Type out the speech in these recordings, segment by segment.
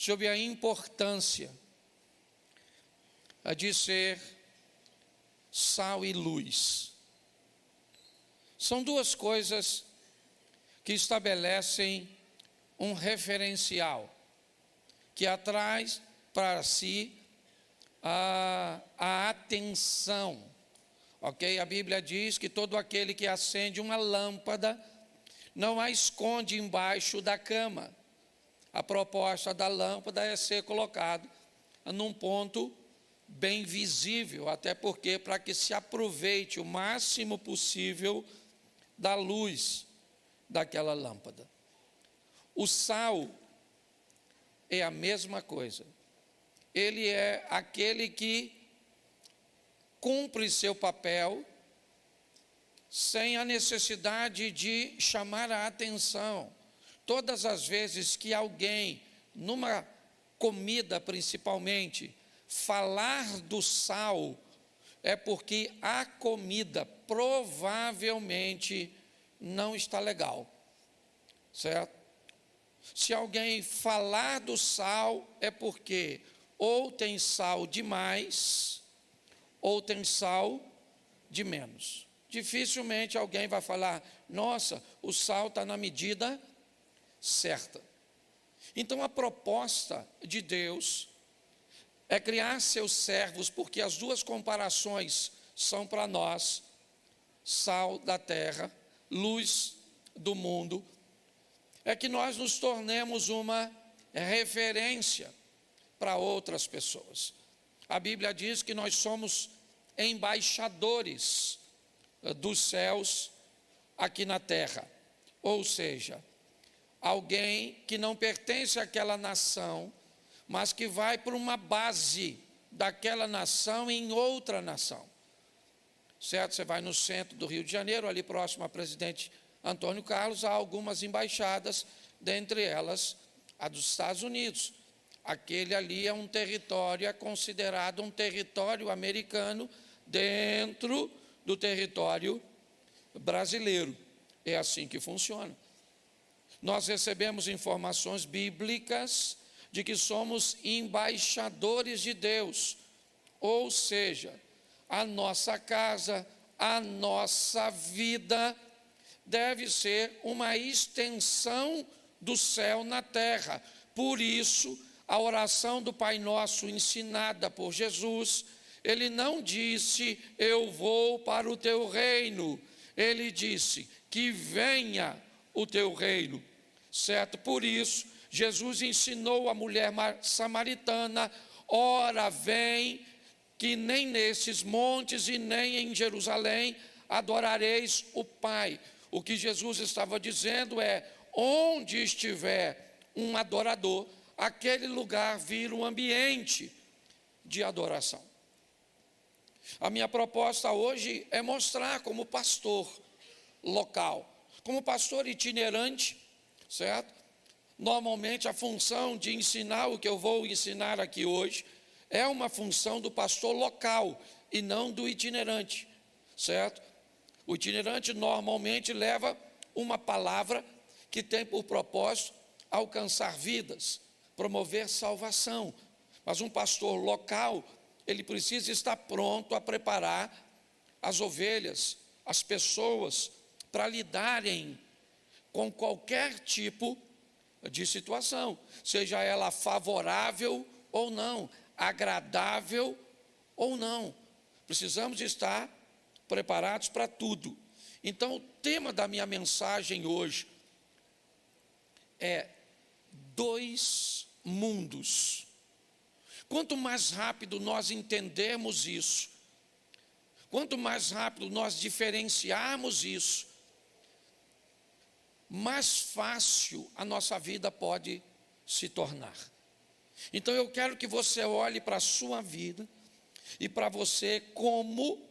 sobre a importância de ser sal e luz. São duas coisas que estabelecem um referencial, que atrai para si a atenção. Ok? A Bíblia diz que todo aquele que acende uma lâmpada não a esconde embaixo da cama. A proposta da lâmpada é ser colocado num ponto bem visível, até porque para que se aproveite o máximo possível da luz daquela lâmpada. O sal é a mesma coisa. Ele é aquele que cumpre seu papel sem a necessidade de chamar a atenção. Todas as vezes que alguém, numa comida principalmente, falar do sal, é porque a comida provavelmente não está legal, certo? Se alguém falar do sal, é porque ou tem sal demais, ou tem sal de menos. Dificilmente alguém vai falar, nossa, o sal está na medida certa. Então a proposta de Deus é criar seus servos, porque as duas comparações são para nós: sal da terra, luz do mundo, é que nós nos tornemos uma referência para outras pessoas. A Bíblia diz que nós somos embaixadores dos céus aqui na terra, ou seja, alguém que não pertence àquela nação, mas que vai para uma base daquela nação em outra nação, certo? Você vai no centro do Rio de Janeiro, ali próximo a Presidente Antônio Carlos, há algumas embaixadas, dentre elas a dos Estados Unidos. Aquele ali é um território, é considerado um território americano dentro do território brasileiro. É assim que funciona. Nós recebemos informações bíblicas de que somos embaixadores de Deus, ou seja, a nossa casa, a nossa vida deve ser uma extensão do céu na terra. Por isso, a oração do Pai Nosso ensinada por Jesus, ele não disse, eu vou para o teu reino, ele disse, que venha o teu reino, certo? Por isso, Jesus ensinou a mulher samaritana, ora vem, que nem nesses montes e nem em Jerusalém adorareis o Pai. O que Jesus estava dizendo é, onde estiver um adorador, aquele lugar vira um ambiente de adoração. A minha proposta hoje é mostrar como pastor local, como pastor itinerante, certo? Normalmente a função de ensinar o que eu vou ensinar aqui hoje é uma função do pastor local e não do itinerante, certo? O itinerante normalmente leva uma palavra que tem por propósito alcançar vidas, promover salvação. Mas um pastor local, ele precisa estar pronto a preparar as ovelhas, as pessoas, para lidarem com qualquer tipo de situação, seja ela favorável ou não, agradável ou não. Precisamos estar preparados para tudo. Então, o tema da minha mensagem hoje é dois mundos. Quanto mais rápido nós entendermos isso, quanto mais rápido nós diferenciarmos isso, mais fácil a nossa vida pode se tornar. Então eu quero que você olhe para a sua vida e para você como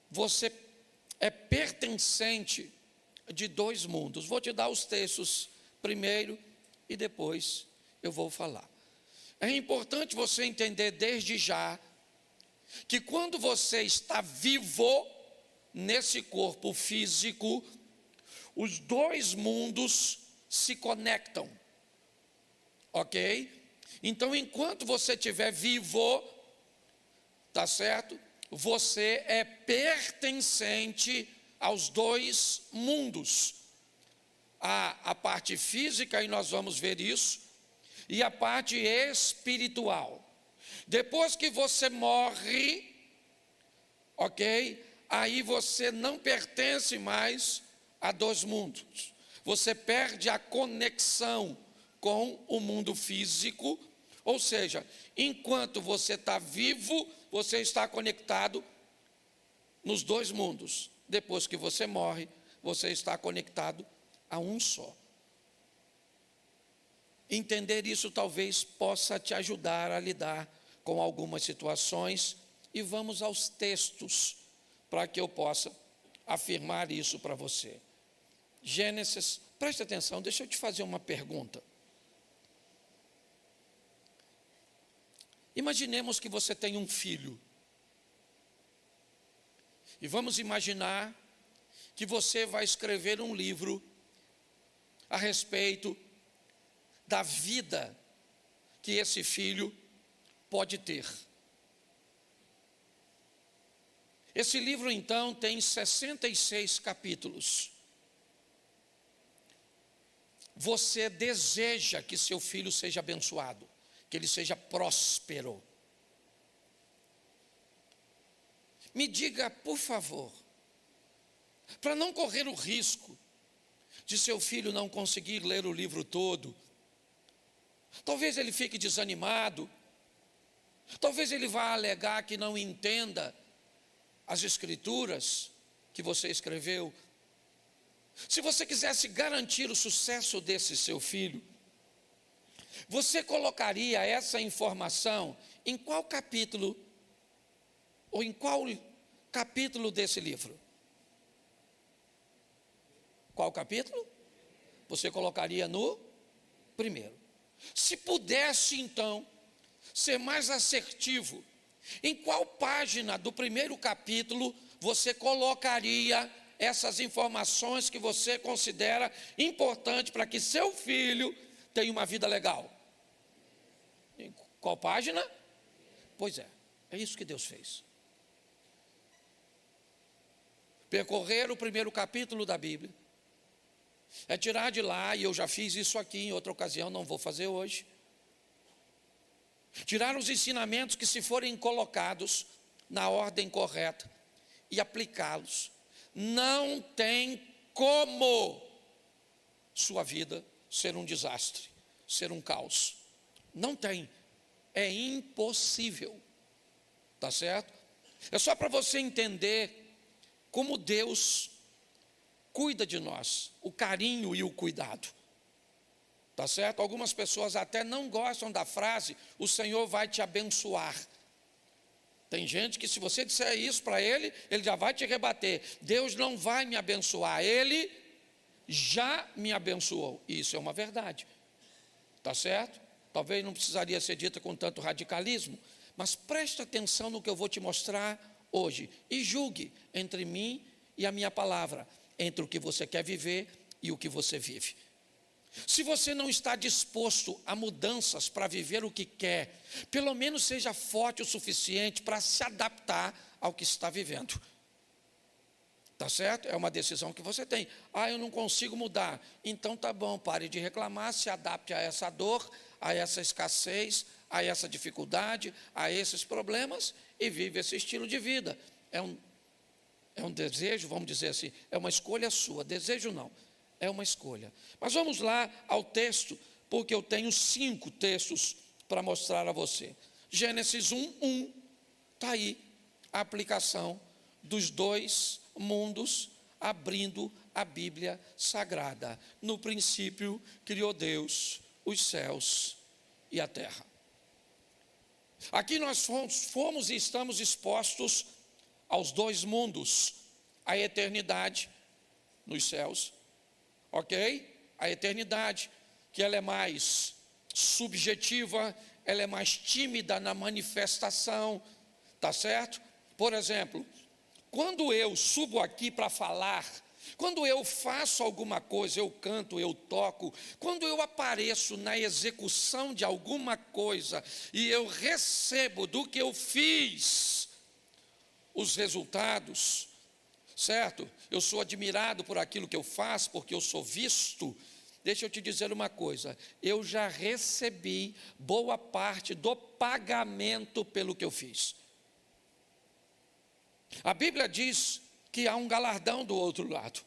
você é pertencente de dois mundos. Vou te dar os textos primeiro e depois eu vou falar. É importante você entender desde já que quando você está vivo nesse corpo físico, os dois mundos se conectam, ok? Então, enquanto você estiver vivo, tá certo? Você é pertencente aos dois mundos. A parte física, e nós vamos ver isso, e a parte espiritual. Depois que você morre, ok? Aí você não pertence mais a dois mundos. Você perde a conexão com o mundo físico, ou seja, enquanto você está vivo, você está conectado nos dois mundos. Depois que você morre, você está conectado a um só. Entender isso talvez possa te ajudar a lidar com algumas situações, e vamos aos textos para que eu possa afirmar isso para você. Gênesis, preste atenção, deixa eu te fazer uma pergunta. Imaginemos que você tem um filho. E vamos imaginar que você vai escrever um livro a respeito da vida que esse filho pode ter. Esse livro, então, tem 66 capítulos. Você deseja que seu filho seja abençoado, que ele seja próspero. Me diga, por favor, para não correr o risco de seu filho não conseguir ler o livro todo, talvez ele fique desanimado, talvez ele vá alegar que não entenda as escrituras que você escreveu. Se você quisesse garantir o sucesso desse seu filho, você colocaria essa informação em qual capítulo, ou em qual capítulo desse livro? Qual capítulo? Você colocaria no primeiro. Se pudesse, então, ser mais assertivo, em qual página do primeiro capítulo você colocaria essas informações que você considera importante para que seu filho tenha uma vida legal? Em qual página? Pois é isso que Deus fez. Percorrer o primeiro capítulo da Bíblia é tirar de lá, e eu já fiz isso aqui em outra ocasião, não vou fazer hoje. Tirar os ensinamentos que, se forem colocados na ordem correta e aplicá-los, não tem como sua vida ser um desastre, ser um caos. Não tem, é impossível, tá certo? É só para você entender como Deus cuida de nós, o carinho e o cuidado. Tá certo? Algumas pessoas até não gostam da frase, o Senhor vai te abençoar. Tem gente que, se você disser isso para ele, ele já vai te rebater. Deus não vai me abençoar, ele já me abençoou. Isso é uma verdade. Tá certo? Talvez não precisaria ser dita com tanto radicalismo, mas preste atenção no que eu vou te mostrar hoje e julgue entre mim e a minha palavra, entre o que você quer viver e o que você vive. Se você não está disposto a mudanças para viver o que quer, pelo menos seja forte o suficiente para se adaptar ao que está vivendo. Tá certo? É uma decisão que você tem. Eu não consigo mudar. Então tá bom, pare de reclamar, se adapte a essa dor, a essa escassez, a essa dificuldade, a esses problemas e vive esse estilo de vida. É um desejo, vamos dizer assim, é uma escolha sua. Desejo não, é uma escolha. Mas vamos lá ao texto, porque eu tenho 5 textos para mostrar a você. Gênesis 1:1, está aí a aplicação dos dois mundos, abrindo a Bíblia Sagrada. No princípio criou Deus os céus e a terra. Aqui nós fomos e estamos expostos aos dois mundos, a eternidade nos céus, ok? A eternidade, que ela é mais subjetiva, ela é mais tímida na manifestação, tá certo? Por exemplo, quando eu subo aqui para falar, Quando eu faço alguma coisa, eu canto, eu toco, quando eu apareço na execução de alguma coisa e eu recebo do que eu fiz os resultados, certo? Eu sou admirado por aquilo que eu faço, porque eu sou visto. Deixa eu te dizer uma coisa, eu já recebi boa parte do pagamento pelo que eu fiz. A Bíblia diz que há um galardão do outro lado.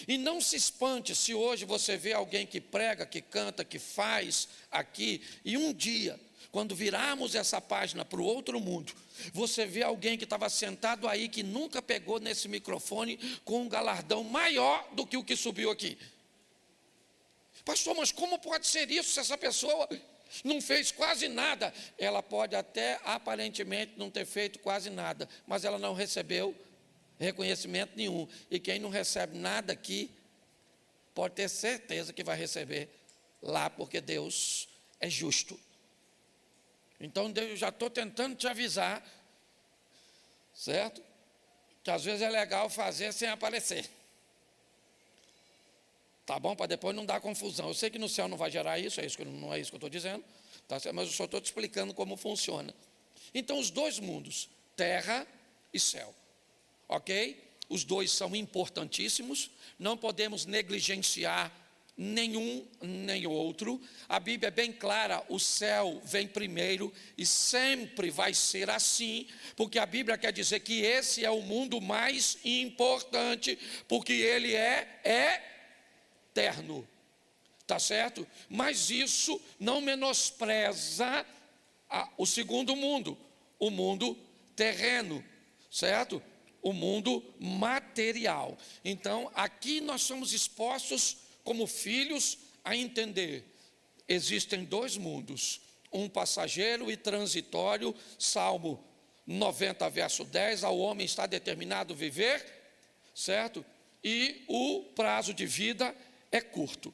E não se espante se hoje você vê alguém que prega, que canta, que faz aqui, e um dia, quando virarmos essa página para o outro mundo, você vê alguém que estava sentado aí, que nunca pegou nesse microfone, com um galardão maior do que o que subiu aqui. Pastor, mas como pode ser isso se essa pessoa não fez quase nada? Ela pode até aparentemente não ter feito quase nada, mas ela não recebeu reconhecimento nenhum. E quem não recebe nada aqui, pode ter certeza que vai receber lá, porque Deus é justo. Então eu já estou tentando te avisar, certo? Que às vezes é legal fazer sem aparecer. Tá bom? Para depois não dar confusão. Eu sei que no céu não vai gerar isso, não é isso que eu estou dizendo, tá certo? Mas eu só estou te explicando como funciona. Então, os dois mundos, terra e céu, ok? Os dois são importantíssimos, não podemos negligenciar nenhum nem outro. A Bíblia é bem clara, o céu vem primeiro e sempre vai ser assim, porque a Bíblia quer dizer que esse é o mundo mais importante, porque ele é eterno, tá certo? Mas isso não menospreza o segundo mundo, o mundo terreno, certo? O mundo material. Então, aqui nós somos expostos como filhos a entender, existem dois mundos, um passageiro e transitório. Salmo 90, verso 10, ao homem está determinado viver, certo? E o prazo de vida é curto,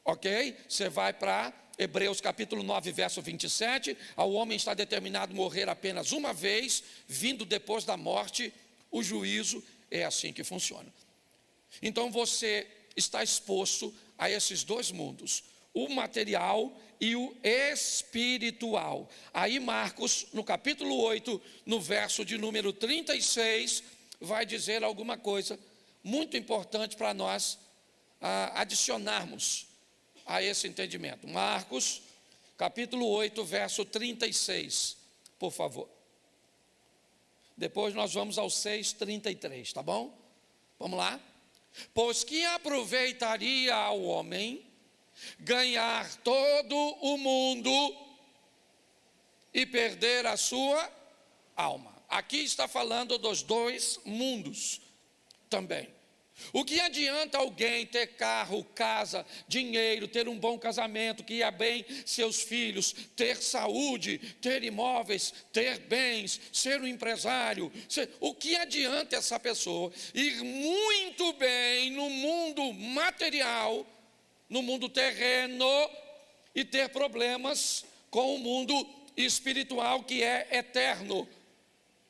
ok? Você vai para Hebreus capítulo 9, verso 27, ao homem está determinado morrer apenas uma vez, vindo depois da morte o juízo. É assim que funciona. Então você está exposto a esses dois mundos, o material e o espiritual. Aí Marcos, no capítulo 8, no verso de número 36, vai dizer alguma coisa muito importante para nós adicionarmos a esse entendimento. Marcos, capítulo 8, verso 36, por favor. Depois nós vamos ao 6:33, tá bom? Vamos lá? Pois que aproveitaria ao homem ganhar todo o mundo e perder a sua alma. Aqui está falando dos dois mundos também. O que adianta alguém ter carro, casa, dinheiro, ter um bom casamento, criar bem seus filhos, ter saúde, ter imóveis, ter bens, ser um empresário? O que adianta essa pessoa ir muito bem no mundo material, no mundo terreno, e ter problemas com o mundo espiritual, que é eterno?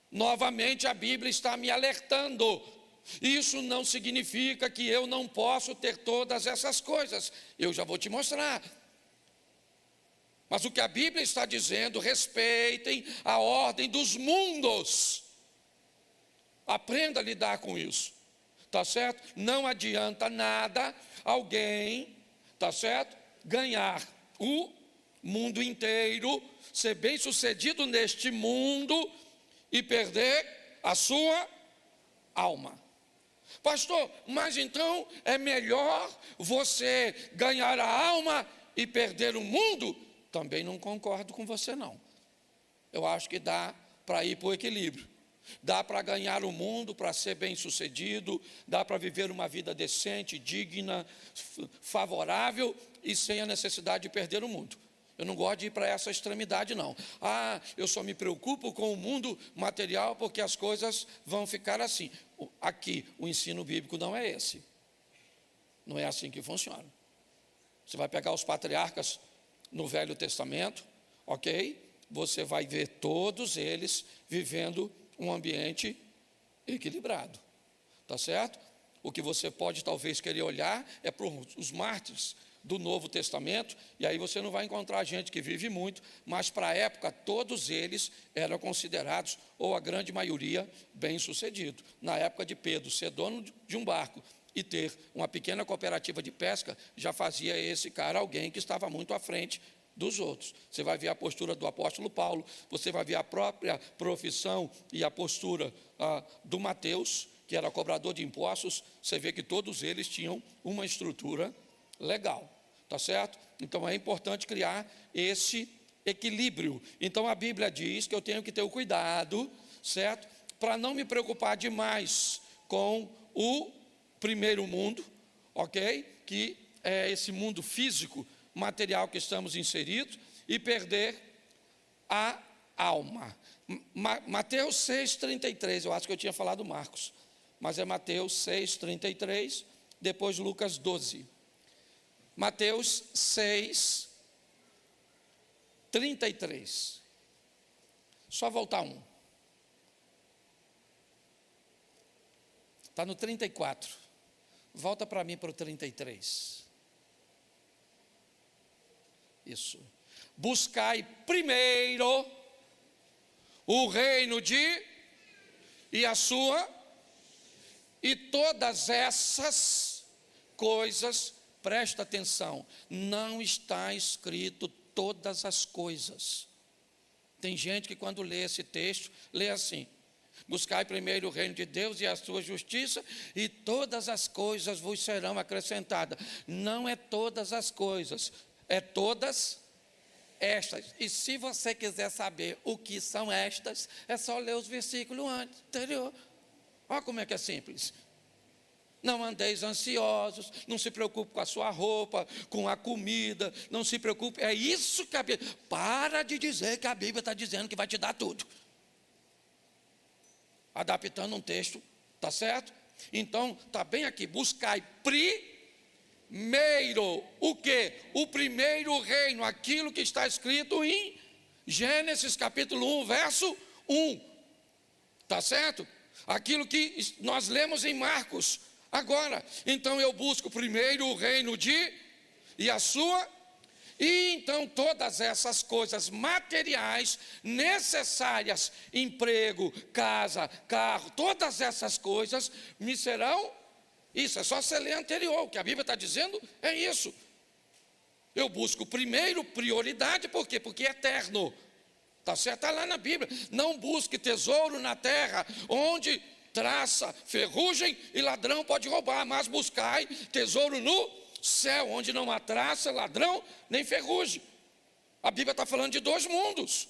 Novamente a Bíblia está me alertando. Isso não significa que eu não posso ter todas essas coisas. Eu já vou te mostrar. Mas o que a Bíblia está dizendo, respeitem a ordem dos mundos. Aprenda a lidar com isso. Tá certo? Não adianta nada alguém, tá certo? Ganhar o mundo inteiro, ser bem-sucedido neste mundo e perder a sua alma. Pastor, mas então é melhor você ganhar a alma e perder o mundo? Também não concordo com você, não. Eu acho que dá para ir para o equilíbrio. Dá para ganhar o mundo, para ser bem-sucedido, dá para viver uma vida decente, digna, favorável e sem a necessidade de perder o mundo. Eu não gosto de ir para essa extremidade, não. Eu só me preocupo com o mundo material porque as coisas vão ficar assim. Aqui, o ensino bíblico não é esse. Não é assim que funciona. Você vai pegar os patriarcas no Velho Testamento, ok? Você vai ver todos eles vivendo um ambiente equilibrado. Tá certo? O que você pode talvez querer olhar é para os mártires do Novo Testamento, e aí você não vai encontrar gente que vive muito, mas para a época todos eles eram considerados, ou a grande maioria, bem-sucedidos. Na época de Pedro, ser dono de um barco e ter uma pequena cooperativa de pesca, já fazia esse cara alguém que estava muito à frente dos outros. Você vai ver a postura do apóstolo Paulo, você vai ver a própria profissão e a postura do Mateus, que era cobrador de impostos. Você vê que todos eles tinham uma estrutura legal, tá certo? Então é importante criar esse equilíbrio. Então a Bíblia diz que eu tenho que ter o cuidado, certo? Para não me preocupar demais com o primeiro mundo, ok? Que é esse mundo físico, material que estamos inseridos, e perder a alma. Mateus 6,33, eu acho que eu tinha falado Marcos, mas é Mateus 6,33, depois Lucas 12. Mateus 6,33. Só voltar um. Está no 34. Volta para mim para o 33. Isso. Buscai primeiro o reino e a sua, e todas essas coisas, presta atenção, não está escrito todas as coisas. Tem gente que quando lê esse texto, lê assim: buscai primeiro o reino de Deus e a sua justiça, e todas as coisas vos serão acrescentadas. Não é todas as coisas, é todas estas. E se você quiser saber o que são estas, é só ler os versículos anterior. Olha como é que é simples. Não andeis ansiosos, não se preocupe com a sua roupa, com a comida, não se preocupe. É isso que a Bíblia... Para de dizer que a Bíblia está dizendo que vai te dar tudo. Adaptando um texto, tá certo? Então, está bem aqui, buscai primeiro o quê? O primeiro reino, aquilo que está escrito em Gênesis capítulo 1, verso 1, tá certo? Aquilo que nós lemos em Marcos. Agora, então eu busco primeiro o reino e a sua, e então todas essas coisas materiais necessárias, emprego, casa, carro, todas essas coisas me serão, isso é só você ler anterior, o que a Bíblia está dizendo é isso. Eu busco primeiro prioridade, por quê? Porque é eterno, está certo? Está lá na Bíblia. Não busque tesouro na terra, onde traça, ferrugem e ladrão pode roubar, mas buscai tesouro no céu, onde não há traça, ladrão, nem ferrugem. A Bíblia está falando de dois mundos,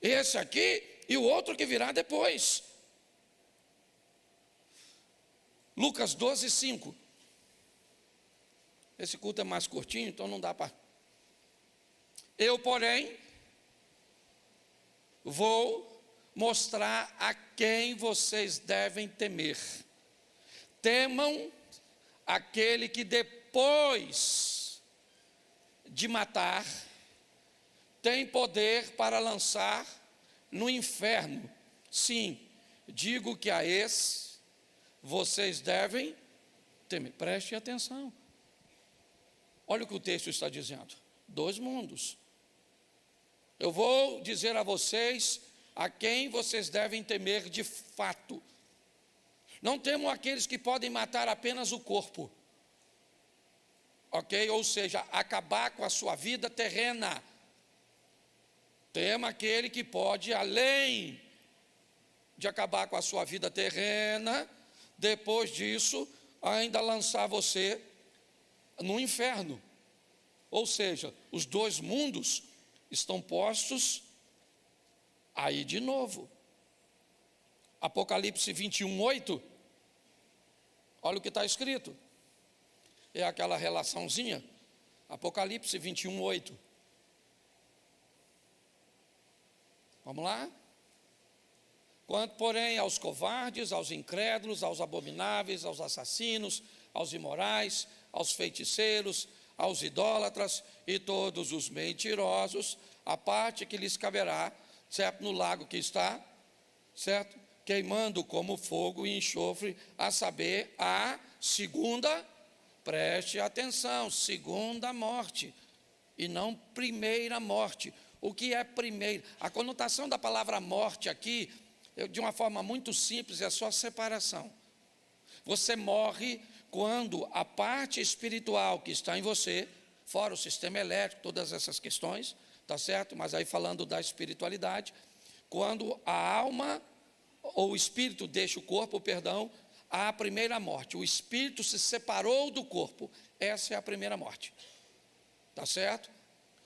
esse aqui e o outro que virá depois. Lucas 12, 5. Esse culto é mais curtinho, então não dá para... Eu, porém, vou mostrar a quem vocês devem temer. Temam aquele que depois de matar tem poder para lançar no inferno. Sim, digo que a esse vocês devem temer. Preste atenção. Olha o que o texto está dizendo. Dois mundos. Eu vou dizer a vocês a quem vocês devem temer de fato. Não temam aqueles que podem matar apenas o corpo, ok? Ou seja, acabar com a sua vida terrena. Tema aquele que pode, além de acabar com a sua vida terrena, depois disso, ainda lançar você no inferno. Ou seja, os dois mundos estão postos aí de novo. Apocalipse 21, 8. Olha o que está escrito. É aquela relaçãozinha. Apocalipse 21, 8. Vamos lá? Quanto, porém, aos covardes, aos incrédulos, aos abomináveis, aos assassinos, aos imorais, aos feiticeiros, aos idólatras e todos os mentirosos, a parte que lhes caberá, certo? No lago que está, certo? queimando como fogo e enxofre, a saber, a segunda, preste atenção, segunda morte, e não primeira morte. O que é primeira? A conotação da palavra morte aqui, de uma forma muito simples, é só separação. Você morre quando a parte espiritual que está em você, fora o sistema elétrico, todas essas questões, tá certo? Mas aí falando da espiritualidade, quando a alma ou o espírito deixa o corpo, perdão, há a primeira morte. O espírito se separou do corpo. Essa é a primeira morte. Tá certo?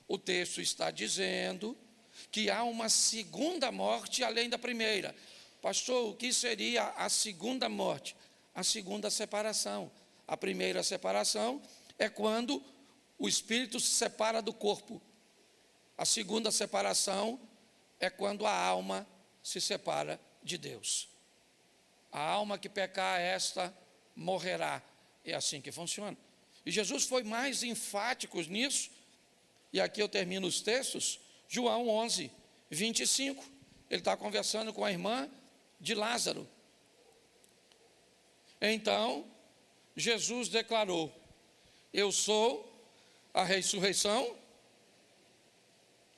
O texto está dizendo que há uma segunda morte além da primeira. Pastor, o que seria a segunda morte? A segunda separação. A primeira separação é quando o espírito se separa do corpo. A segunda separação é quando a alma se separa de Deus. A alma que pecar, esta morrerá. É assim que funciona. E Jesus foi mais enfático nisso. E aqui eu termino os textos. João 11, 25. Ele está conversando com a irmã de Lázaro. Então, Jesus declarou: eu sou a ressurreição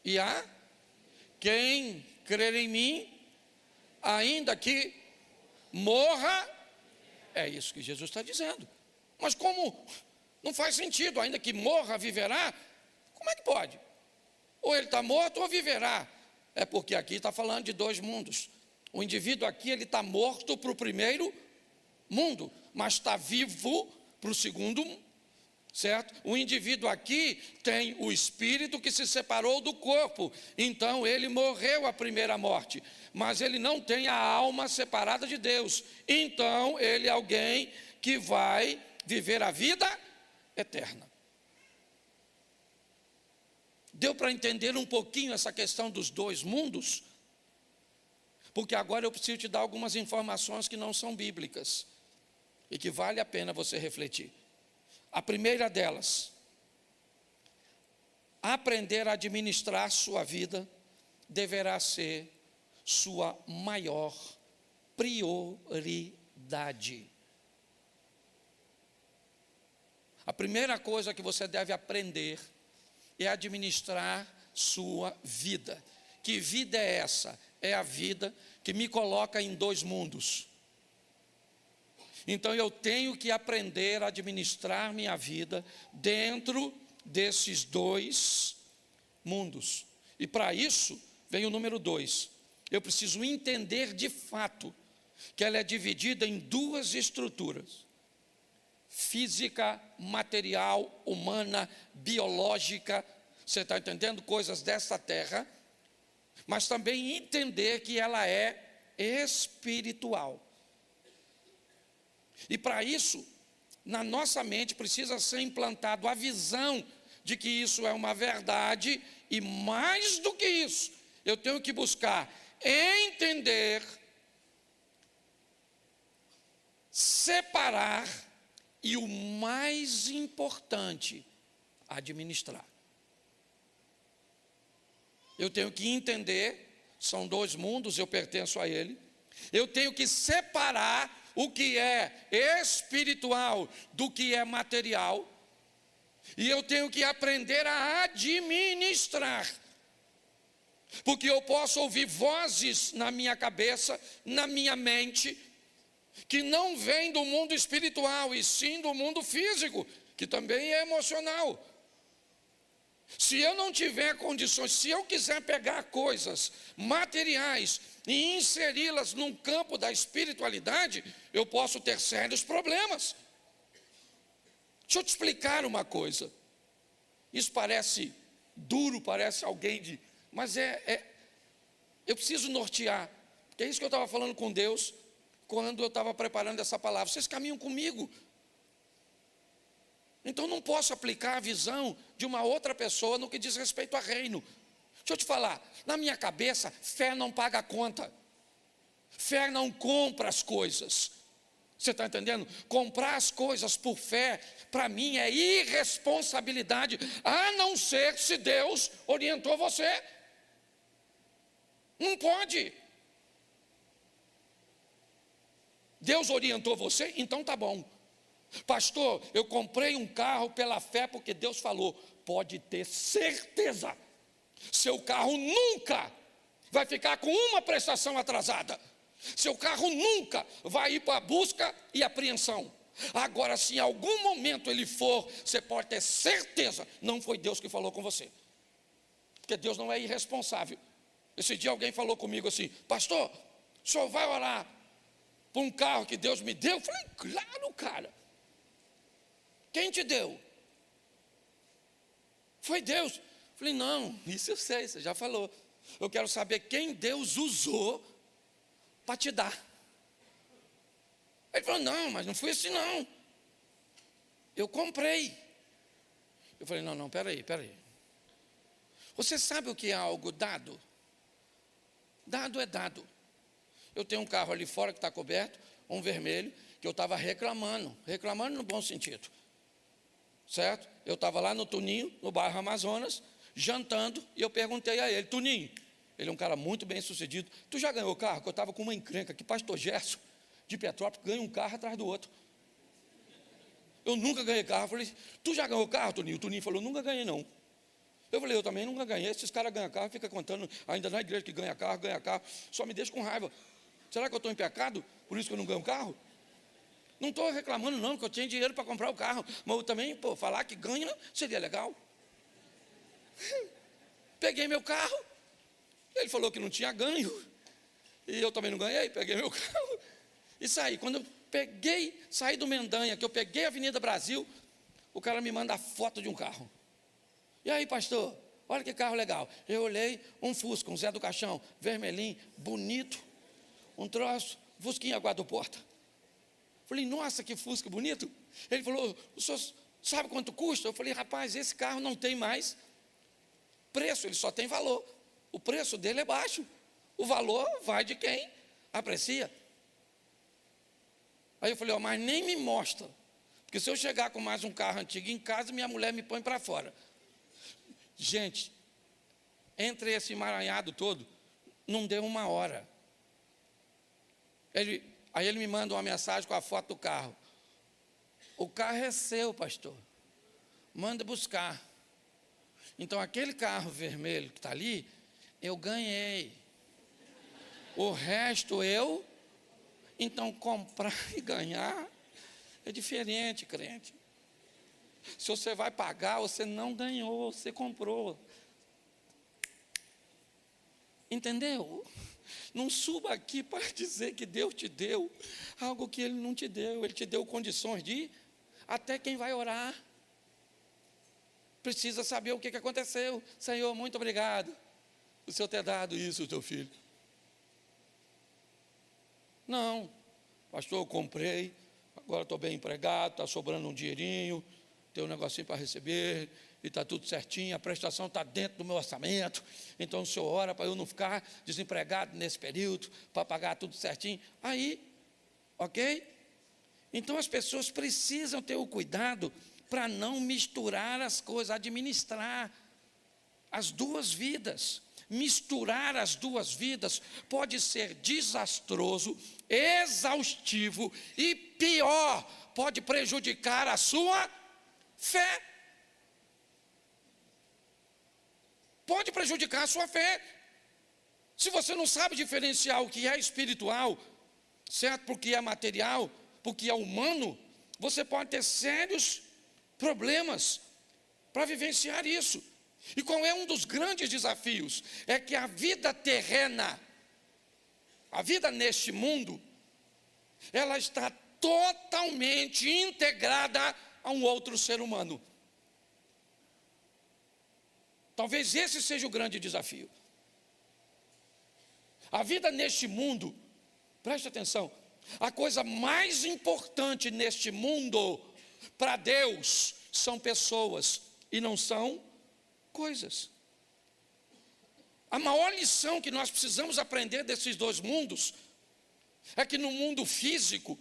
e a quem crer em mim, ainda que morra. É isso que Jesus está dizendo. Mas como não faz sentido, ainda que morra, viverá? Como é que pode? Ou ele está morto ou viverá. É porque aqui está falando de dois mundos. O indivíduo aqui, ele está morto para o primeiro mundo, mas está vivo para o segundo mundo, certo? O indivíduo aqui tem o espírito que se separou do corpo, então ele morreu a primeira morte, mas ele não tem a alma separada de Deus, então ele é alguém que vai viver a vida eterna. Deu para entender um pouquinho essa questão dos dois mundos? Porque agora eu preciso te dar algumas informações que não são bíblicas e que vale a pena você refletir. A primeira delas, aprender a administrar sua vida deverá ser sua maior prioridade. A primeira coisa que você deve aprender é administrar sua vida. Que vida é essa? É a vida que me coloca em dois mundos. Então eu tenho que aprender a administrar minha vida dentro desses dois mundos. E para isso vem o número 2. Eu preciso entender de fato que ela é dividida em duas estruturas: física, material, humana, biológica. Você está entendendo? Coisas desta terra. Mas também entender que ela é espiritual. E para isso, na nossa mente precisa ser implantado a visão de que isso é uma verdade, e mais do que isso, eu tenho que buscar entender, separar e, o mais importante, administrar. Eu tenho que entender, são dois mundos, eu pertenço a ele. Eu tenho que separar o que é espiritual do que é material. E eu tenho que aprender a administrar. Porque eu posso ouvir vozes na minha cabeça, na minha mente, que não vêm do mundo espiritual, e sim do mundo físico, que também é emocional. Se eu não tiver condições, se eu quiser pegar coisas materiais e inseri-las num campo da espiritualidade, eu posso ter sérios problemas. Deixa eu te explicar uma coisa. Isso parece duro, parece alguém de... Mas eu preciso nortear. Porque é isso que eu estava falando com Deus quando eu estava preparando essa palavra. Vocês caminham comigo. Então não posso aplicar a visão de uma outra pessoa no que diz respeito a reino. Deixa eu te falar, na minha cabeça, fé não paga a conta. Fé não compra as coisas. Você está entendendo? Comprar as coisas por fé, para mim é irresponsabilidade, a não ser se Deus orientou você. Não pode. Deus orientou você? Então tá bom. Pastor, eu comprei um carro pela fé porque Deus falou. Pode ter certeza, seu carro nunca vai ficar com uma prestação atrasada. Seu carro nunca vai ir para a busca e apreensão. Agora, se em algum momento ele for, você pode ter certeza, não foi Deus que falou com você. Porque Deus não é irresponsável. Esse dia alguém falou comigo assim: pastor, o senhor vai orar por um carro que Deus me deu? Eu falei: claro, cara. Quem te deu? Foi Deus. Eu falei: não, isso eu sei, você já falou. Eu quero saber quem Deus usou para te dar. Ele falou: não, mas não foi assim não. Eu comprei. Eu falei: não, peraí. Você sabe o que é algo dado? Dado é dado. Eu tenho um carro ali fora que está coberto, um vermelho, que eu estava reclamando no bom sentido. Certo? Eu estava lá no Tuninho, no bairro Amazonas, jantando, e eu perguntei a ele: Tuninho, ele é um cara muito bem sucedido, tu já ganhou carro? Porque eu estava com uma encrenca que pastor Gerson, de Petrópolis, ganha um carro atrás do outro. Eu nunca ganhei carro. Eu falei: tu já ganhou carro, Tuninho? O Tuninho falou: nunca ganhei não. Eu falei: eu também nunca ganhei. Esses caras ganham carro, fica contando ainda na igreja que ganha carro, só me deixa com raiva. Será que eu estou em pecado? Por isso que eu não ganho carro? Não estou reclamando não, porque eu tinha dinheiro para comprar o carro. Mas eu também, falar que ganha seria legal. Peguei meu carro, ele falou que não tinha ganho, e eu também não ganhei, peguei meu carro e saí. Quando eu saí do Mendanha, que eu peguei a Avenida Brasil, o cara me manda a foto de um carro. E aí, pastor, olha que carro legal. Eu olhei, um Fusca, um Zé do Caixão, vermelhinho, bonito, um troço, Fusquinha guarda-porta. Falei: nossa, que Fusca bonito. Ele falou: o senhor sabe quanto custa? Eu falei: rapaz, esse carro não tem mais preço, ele só tem valor. O preço dele é baixo. O valor vai de quem aprecia. Aí eu falei: mas nem me mostra. Porque se eu chegar com mais um carro antigo em casa, minha mulher me põe para fora. Gente, entre esse emaranhado todo, não deu uma hora. Aí ele me manda uma mensagem com a foto do carro. O carro é seu, pastor. Manda buscar. Então aquele carro vermelho que está ali, eu ganhei. O resto então comprar e ganhar é diferente, crente. Se você vai pagar, você não ganhou, você comprou. Entendeu? Não suba aqui para dizer que Deus te deu algo que Ele não te deu. Ele te deu condições de ir. Até quem vai orar precisa saber o que aconteceu. Senhor, muito obrigado por o Senhor ter dado isso ao teu filho. Não, pastor, eu comprei, agora estou bem empregado, está sobrando um dinheirinho, tem um negocinho para receber, e está tudo certinho, a prestação está dentro do meu orçamento, então o senhor ora para eu não ficar desempregado nesse período, para pagar tudo certinho. Aí, ok? Então as pessoas precisam ter o cuidado para não misturar as coisas, administrar as duas vidas. Misturar as duas vidas pode ser desastroso, exaustivo e pior, pode prejudicar a sua fé. Pode prejudicar a sua fé. Se você não sabe diferenciar o que é espiritual, certo? Porque é material, porque é humano, você pode ter sérios problemas para vivenciar isso. E qual é um dos grandes desafios? É que a vida terrena, a vida neste mundo, ela está totalmente integrada a um outro ser humano. Talvez esse seja o grande desafio. A vida neste mundo, preste atenção, a coisa mais importante neste mundo, para Deus, são pessoas e não são coisas. A maior lição que nós precisamos aprender desses dois mundos, é que no mundo físico,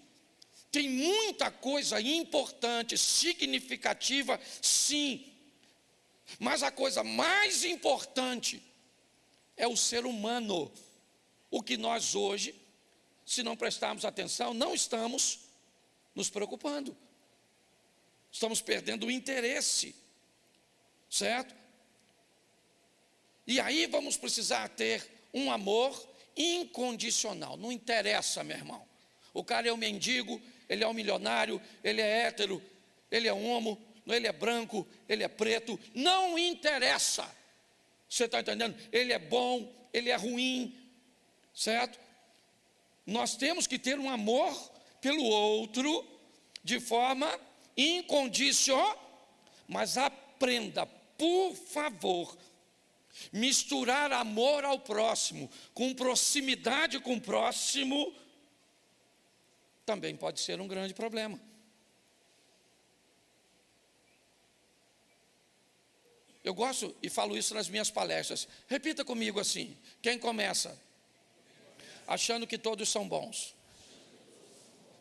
tem muita coisa importante, significativa, sim, mas a coisa mais importante é o ser humano, o que nós hoje se não prestarmos atenção, não estamos nos preocupando. Estamos perdendo o interesse, certo? E aí vamos precisar ter um amor incondicional. Não interessa, meu irmão. O cara é um mendigo, ele é um milionário, ele é hétero, ele é homo, ele é branco, ele é preto. Não interessa. Você está entendendo? Ele é bom, ele é ruim, certo? Nós temos que ter um amor pelo outro de forma incondicional. Mas aprenda, por favor, misturar amor ao próximo com proximidade com o próximo também pode ser um grande problema. Eu gosto e falo isso nas minhas palestras. Repita comigo assim: quem começa achando que todos são bons,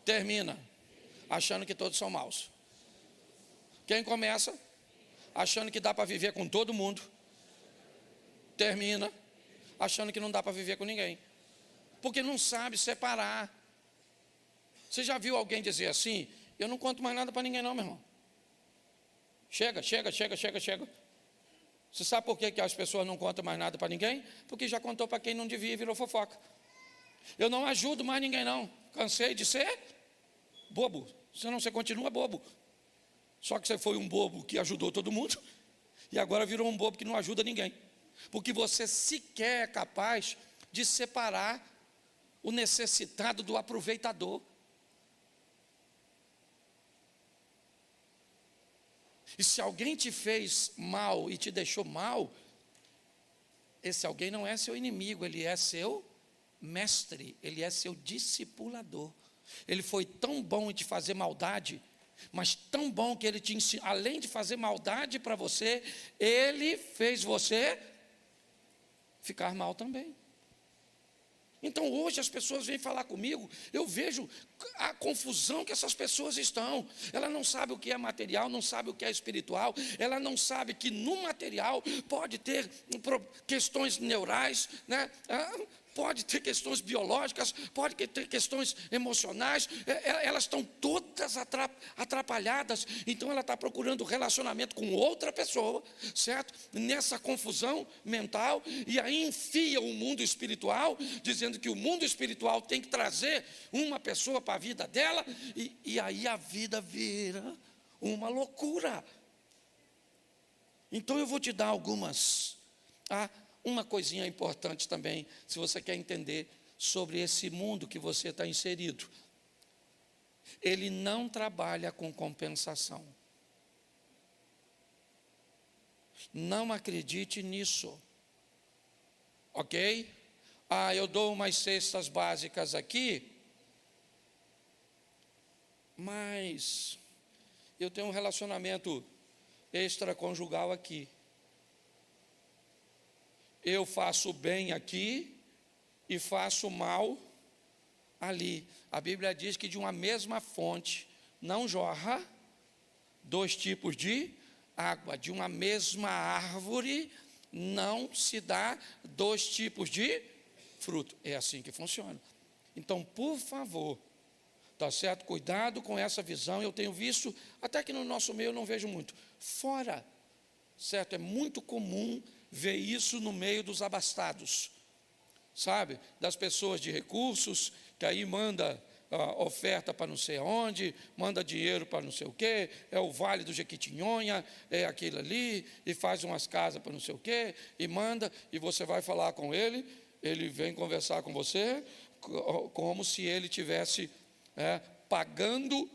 termina achando que todos são maus. Quem começa achando que dá para viver com todo mundo, termina achando que não dá para viver com ninguém, porque não sabe separar. Você já viu alguém dizer assim: eu não conto mais nada para ninguém não, meu irmão. Chega. Você sabe por que as pessoas não contam mais nada para ninguém? Porque já contou para quem não devia e virou fofoca. Eu não ajudo mais ninguém não, cansei de ser bobo. Senão você continua bobo. Só que você foi um bobo que ajudou todo mundo e agora virou um bobo que não ajuda ninguém. Porque você sequer é capaz de separar o necessitado do aproveitador. E se alguém te fez mal e te deixou mal, esse alguém não é seu inimigo, ele é seu mestre, ele é seu discipulador. Ele foi tão bom em te fazer maldade, mas tão bom que ele te ensinou, além de fazer maldade para você, ele fez você ficar mal também. Então hoje as pessoas vêm falar comigo, eu vejo a confusão que essas pessoas estão. Ela não sabe o que é material, não sabe o que é espiritual, ela não sabe que no material pode ter questões neurais, né? Pode ter questões biológicas, pode ter questões emocionais, elas estão todas atrapalhadas. Então ela está procurando relacionamento com outra pessoa, certo? Nessa confusão mental, e aí enfia o mundo espiritual, dizendo que o mundo espiritual tem que trazer uma pessoa para a vida dela, e aí a vida vira uma loucura. Então eu vou te dar algumas... Uma coisinha importante também, se você quer entender sobre esse mundo que você está inserido. Ele não trabalha com compensação. Não acredite nisso. Ok? Eu dou umas cestas básicas aqui, mas eu tenho um relacionamento extraconjugal aqui. Eu faço bem aqui e faço mal ali. A Bíblia diz que de uma mesma fonte não jorra dois tipos de água. De uma mesma árvore não se dá dois tipos de fruto. É assim que funciona. Então, por favor, tá certo? Cuidado com essa visão. Eu tenho visto, até que no nosso meio eu não vejo muito. Fora, certo? É muito comum ver isso no meio dos abastados, sabe? Das pessoas de recursos, que aí manda oferta para não sei onde, manda dinheiro para não sei o quê, é o Vale do Jequitinhonha, é aquilo ali, e faz umas casas para não sei o quê, e manda, e você vai falar com ele, ele vem conversar com você, como se ele tivesse pagando,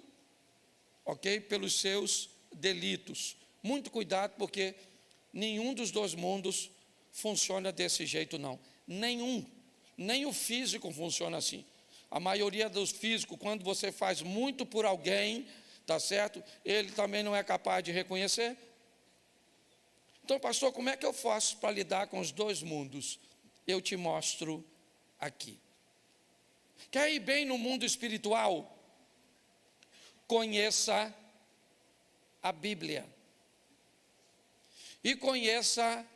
ok, pelos seus delitos. Muito cuidado, porque nenhum dos dois mundos funciona desse jeito não. Nenhum. Nem o físico funciona assim. A maioria dos físicos, quando você faz muito por alguém, tá certo? Ele também não é capaz de reconhecer. Então, pastor, como é que eu faço para lidar com os dois mundos? Eu te mostro aqui. Quer ir bem no mundo espiritual? Conheça a Bíblia. E conheça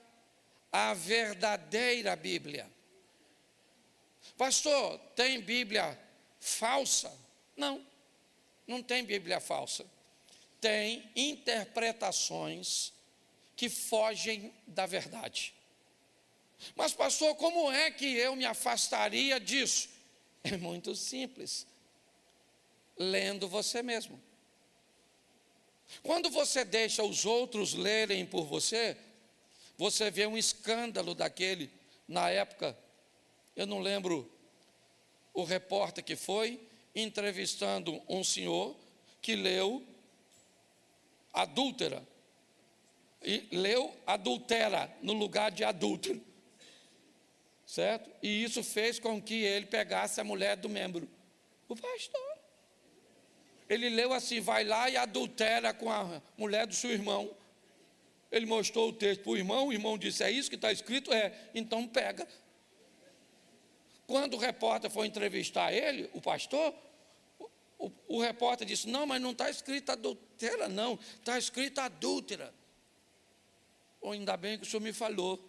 a verdadeira Bíblia. Pastor, tem Bíblia falsa. Não, não tem Bíblia falsa. Tem interpretações que fogem da verdade. Mas, pastor, como é que eu me afastaria disso? É muito simples. Lendo você mesmo. Quando você deixa os outros lerem por você, você vê um escândalo daquele. Na época, eu não lembro o repórter que foi, entrevistando um senhor que leu adúltera. E leu adultera no lugar de adúltero. Certo? E isso fez com que ele pegasse a mulher do membro. O pastor. Ele leu assim, vai lá e adultera com a mulher do seu irmão. Ele mostrou o texto para o irmão disse, é isso que está escrito? É, então pega. Quando o repórter foi entrevistar ele, o pastor, o repórter disse, não, mas não está escrito adultera não, está escrito adúltera. Ou ainda bem que o senhor me falou.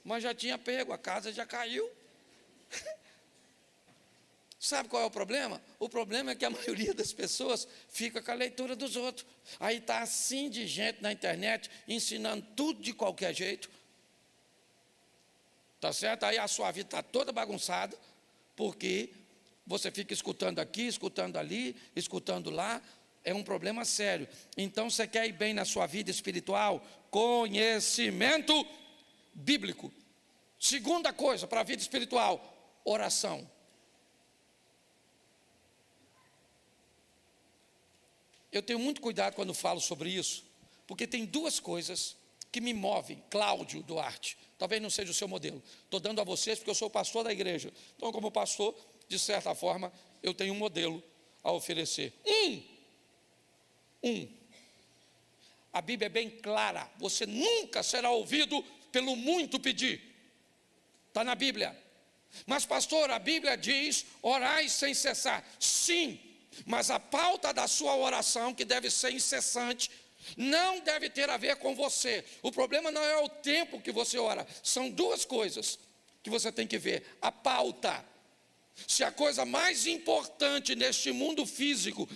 Mas já tinha pego, a casa já caiu. Sabe qual é o problema? O problema é que a maioria das pessoas fica com a leitura dos outros. Aí está assim de gente na internet, ensinando tudo de qualquer jeito. Tá certo? Aí a sua vida está toda bagunçada, porque você fica escutando aqui, escutando ali, escutando lá. É um problema sério. Então, você quer ir bem na sua vida espiritual? Conhecimento bíblico. Segunda coisa para a vida espiritual, oração. Eu tenho muito cuidado quando falo sobre isso, porque tem duas coisas que me movem. Cláudio Duarte, talvez não seja o seu modelo. Estou dando a vocês porque eu sou pastor da igreja. Então, como pastor, de certa forma, eu tenho um modelo a oferecer. A Bíblia é bem clara. Você nunca será ouvido pelo muito pedir. Está na Bíblia. Mas, pastor, a Bíblia diz, orai sem cessar. Sim, mas a pauta da sua oração, que deve ser incessante, não deve ter a ver com você. O problema não é o tempo que você ora. São duas coisas que você tem que ver. A pauta. Se a coisa mais importante neste mundo físico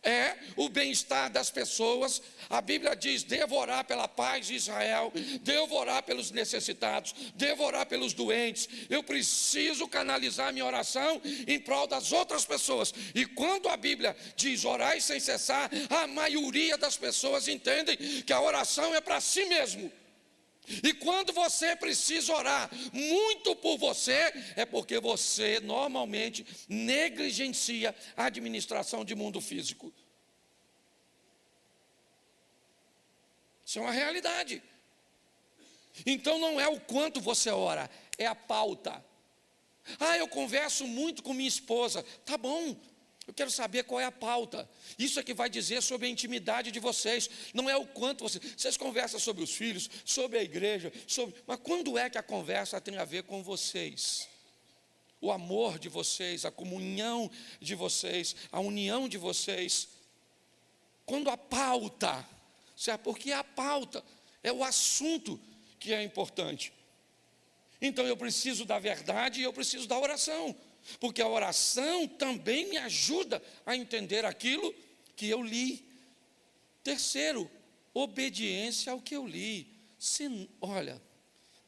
é o bem-estar das pessoas, a Bíblia diz, devo orar pela paz de Israel, devo orar pelos necessitados, devo orar pelos doentes, eu preciso canalizar minha oração em prol das outras pessoas. E quando a Bíblia diz orai sem cessar, a maioria das pessoas entendem que a oração é para si mesmo. E quando você precisa orar muito por você, é porque você normalmente negligencia a administração de mundo físico. Isso é uma realidade. Então não é o quanto você ora, é a pauta. Eu converso muito com minha esposa. Tá bom, eu quero saber qual é a pauta. Isso é que vai dizer sobre a intimidade de vocês. Não é o quanto vocês conversam sobre os filhos, sobre a igreja, mas quando é que a conversa tem a ver com vocês? O amor de vocês, a comunhão de vocês, a união de vocês. Quando a pauta, certo? Porque a pauta é o assunto que é importante. Então eu preciso da verdade e eu preciso da oração. Porque a oração também me ajuda a entender aquilo que eu li. Terceiro, obediência ao que eu li. Olha,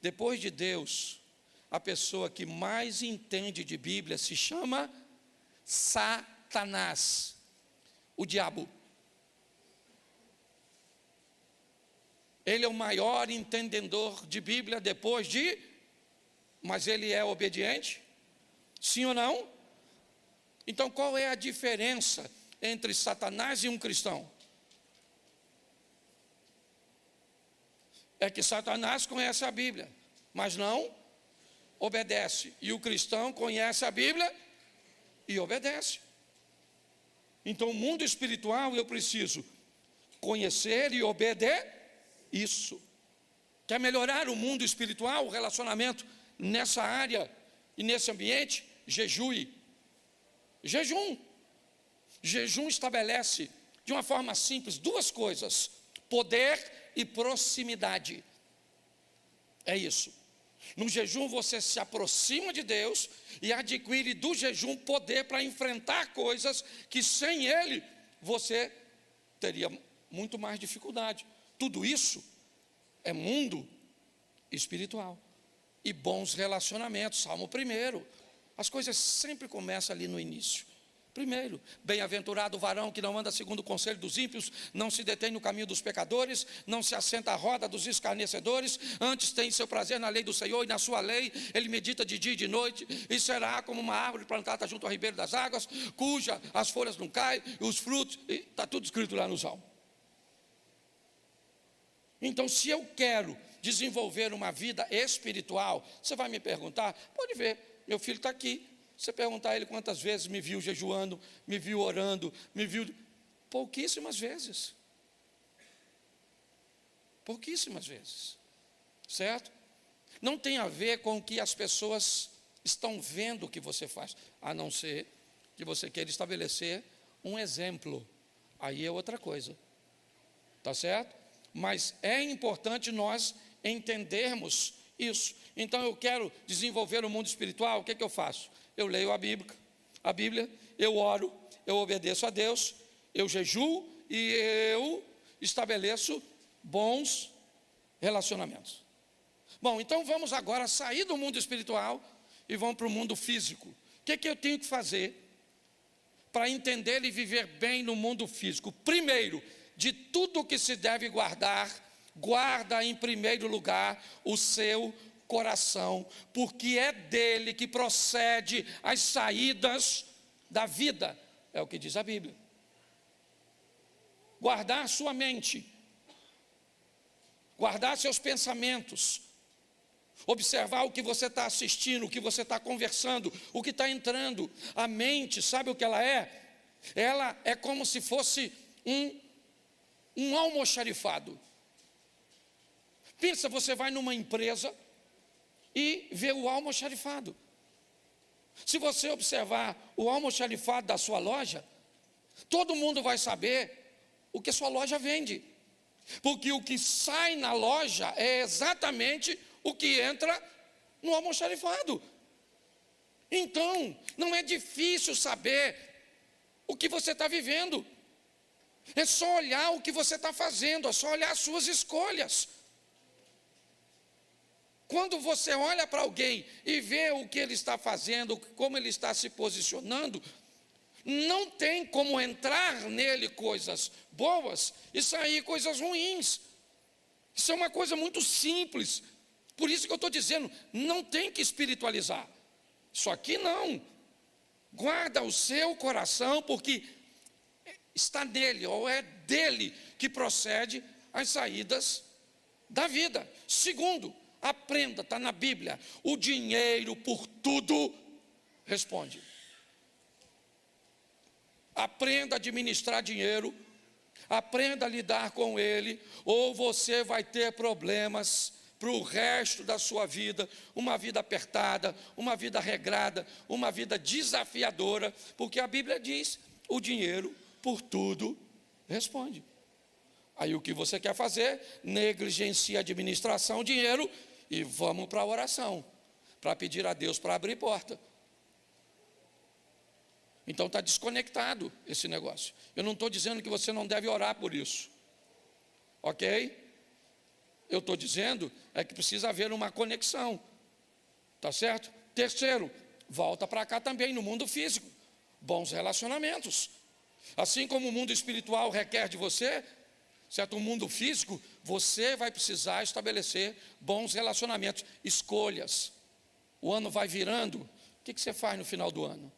depois de Deus, a pessoa que mais entende de Bíblia se chama Satanás, o diabo. Ele é o maior entendedor de Bíblia mas ele é obediente? Sim ou não? Então qual é a diferença entre Satanás e um cristão? É que Satanás conhece a Bíblia, mas não obedece. E o cristão conhece a Bíblia e obedece. Então o mundo espiritual eu preciso conhecer e obedecer. Isso. Quer melhorar o mundo espiritual, o relacionamento nessa área e nesse ambiente? Jejue. Jejum. Jejum estabelece de uma forma simples duas coisas: poder e proximidade. É isso. No jejum você se aproxima de Deus e adquire do jejum poder para enfrentar coisas que sem ele você teria muito mais dificuldade. Tudo isso é mundo espiritual e bons relacionamentos. Salmo 1. As coisas sempre começam ali no início. Primeiro, bem-aventurado o varão que não anda segundo o conselho dos ímpios, não se detém no caminho dos pecadores, não se assenta à roda dos escarnecedores, antes tem seu prazer na lei do Senhor, e na sua lei ele medita de dia e de noite, e será como uma árvore plantada junto ao ribeiro das águas, cuja as folhas não caem, e os frutos, está tudo escrito lá no Salmo. Então, se eu quero desenvolver uma vida espiritual, você vai me perguntar, pode ver, meu filho está aqui. Você perguntar a ele quantas vezes me viu jejuando, me viu orando, me viu... Pouquíssimas vezes. Pouquíssimas vezes. Certo? Não tem a ver com o que as pessoas estão vendo que você faz, a não ser que você queira estabelecer um exemplo. Aí é outra coisa. Tá certo? Mas é importante nós entendermos isso. Então eu quero desenvolver o mundo espiritual, o que eu faço? Eu leio a Bíblia, eu oro, eu obedeço a Deus, eu jejuo e eu estabeleço bons relacionamentos. Bom, então vamos agora sair do mundo espiritual e vamos para o mundo físico. O que eu tenho que fazer para entender e viver bem no mundo físico? Primeiro, de tudo que se deve guardar, guarda em primeiro lugar o seu coração, porque é dele que procede as saídas da vida, é o que diz a Bíblia. Guardar sua mente, guardar seus pensamentos, observar o que você está assistindo, o que você está conversando, o que está entrando. A mente, sabe o que ela é? Ela é como se fosse um almoxarifado. Pensa, você vai numa empresa e vê o almoxarifado. Se você observar o almoxarifado da sua loja, todo mundo vai saber o que sua loja vende, porque o que sai na loja é exatamente o que entra no almoxarifado. Então, não é difícil saber o que você está vivendo, é só olhar o que você está fazendo, é só olhar as suas escolhas. Quando você olha para alguém e vê o que ele está fazendo, como ele está se posicionando, não tem como entrar nele coisas boas e sair coisas ruins. Isso é uma coisa muito simples. Por isso que eu estou dizendo, não tem que espiritualizar. Isso aqui não. Guarda o seu coração, porque está nele, ou é dele que procede as saídas da vida. Segundo, aprenda, está na Bíblia, o dinheiro por tudo responde. Aprenda a administrar dinheiro, aprenda a lidar com ele, ou você vai ter problemas para o resto da sua vida, uma vida apertada, uma vida regrada, uma vida desafiadora, porque a Bíblia diz, o dinheiro por tudo responde. Aí o que você quer fazer? Negligencia a administração, o dinheiro, e vamos para a oração, para pedir a Deus para abrir porta. Então está desconectado esse negócio. Eu não estou dizendo que você não deve orar por isso, ok? Eu estou dizendo é que precisa haver uma conexão, tá certo? Terceiro, volta para cá também no mundo físico, bons relacionamentos. Assim como o mundo espiritual requer de você, certo? O mundo físico, você vai precisar estabelecer bons relacionamentos, escolhas. O ano vai virando, o que você faz no final do ano?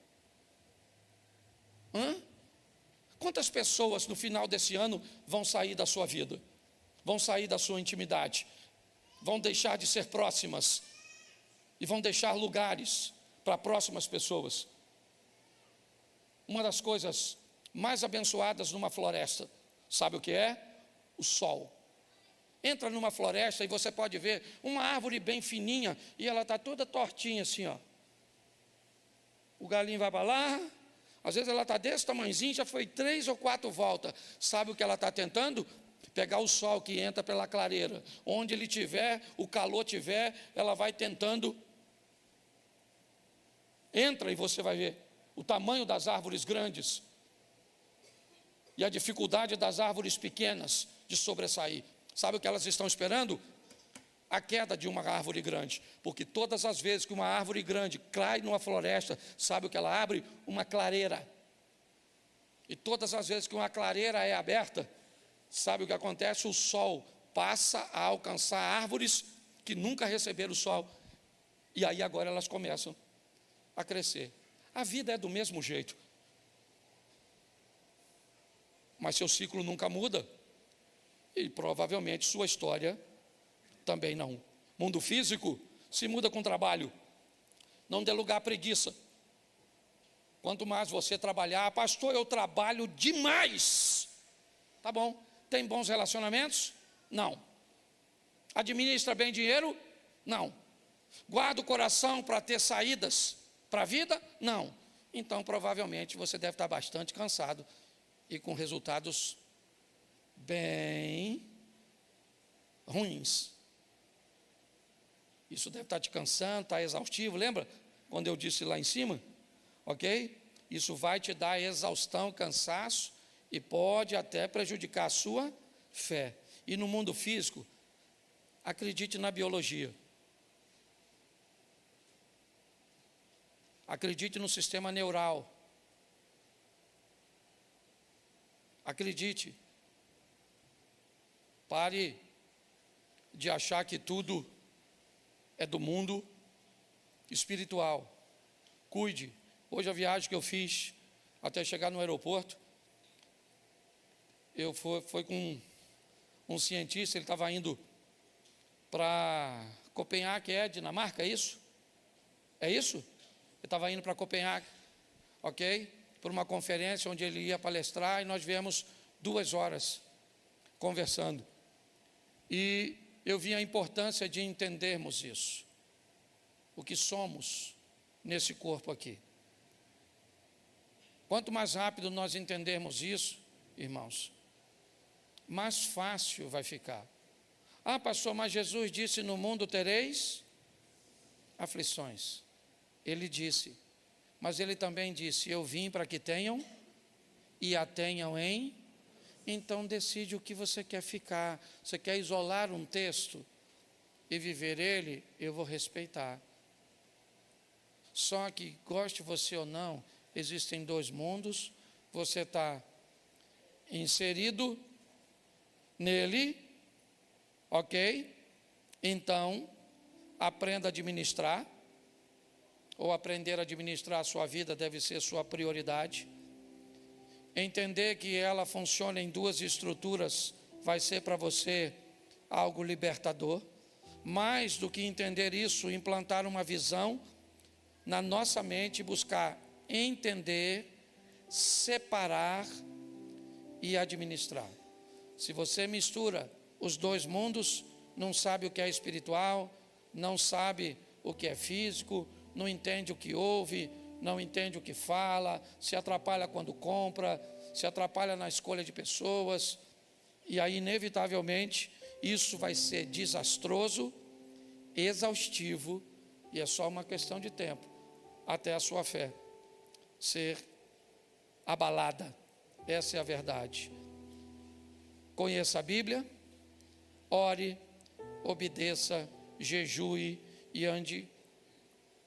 Quantas pessoas no final desse ano vão sair da sua vida? Vão sair da sua intimidade? Vão deixar de ser próximas? E vão deixar lugares para próximas pessoas? Uma das coisas mais abençoadas numa floresta, sabe o que é? O sol. Entra numa floresta e você pode ver uma árvore bem fininha e ela está toda tortinha assim, ó. O galinho vai para lá, às vezes ela está desse tamanhozinho, já foi 3 ou 4 voltas. Sabe o que ela está tentando? pegar o sol que entra pela clareira, onde ele tiver, o calor tiver, ela vai tentando, entra e você vai ver o tamanho das árvores grandes e a dificuldade das árvores pequenas de sobressair. Sabe o que elas estão esperando? A queda de uma árvore grande, porque todas as vezes que uma árvore grande cai numa floresta, sabe o que ela abre? Uma clareira. E todas as vezes que uma clareira é aberta, sabe o que acontece? O sol passa a alcançar árvores que nunca receberam o sol, e aí agora elas começam a crescer. A vida é do mesmo jeito, mas seu ciclo nunca muda, e provavelmente sua história também não. Mundo físico se muda com trabalho. Não dê lugar à preguiça. Quanto mais você trabalhar, pastor, eu trabalho demais. Tá bom. Tem bons relacionamentos? Não. Administra bem dinheiro? Não. Guarda o coração para ter saídas para a vida? Não. Então, provavelmente, você deve estar bastante cansado e com resultados bem ruins. Isso deve estar te cansando, está exaustivo. Lembra quando eu disse lá em cima? Ok? Isso vai te dar exaustão, cansaço e pode até prejudicar a sua fé. E no mundo físico, acredite na biologia. Acredite no sistema neural. Acredite. Pare de achar que tudo é do mundo espiritual. Cuide. Hoje a viagem que eu fiz até chegar no aeroporto, foi com um cientista, ele estava indo para Copenhague, Dinamarca, é isso? É isso? Ele estava indo para Copenhague, ok? Por uma conferência onde ele ia palestrar e nós viemos 2 horas conversando. E eu vi a importância de entendermos isso, o que somos nesse corpo aqui. Quanto mais rápido nós entendermos isso, irmãos, mais fácil vai ficar. Ah, pastor, mas Jesus disse, no mundo tereis aflições. Ele disse, mas ele também disse, eu vim para que tenham e a tenham em. Então decide o que você quer ficar. Você quer isolar um texto e viver ele? Eu vou respeitar. Só que, goste você ou não, existem 2 mundos, você está inserido nele, ok? Então, aprenda a administrar, ou aprender a administrar a sua vida deve ser sua prioridade. Entender que ela funciona em 2 estruturas vai ser para você algo libertador. Mais do que entender isso, implantar uma visão na nossa mente, buscar entender, separar e administrar. Se você mistura os 2 mundos, não sabe o que é espiritual, não sabe o que é físico, não entende o que ouve, não entende o que fala, se atrapalha quando compra, se atrapalha na escolha de pessoas, e aí inevitavelmente isso vai ser desastroso, exaustivo, e é só uma questão de tempo até a sua fé ser abalada. Essa é a verdade. Conheça a Bíblia, ore, obedeça, jejue e ande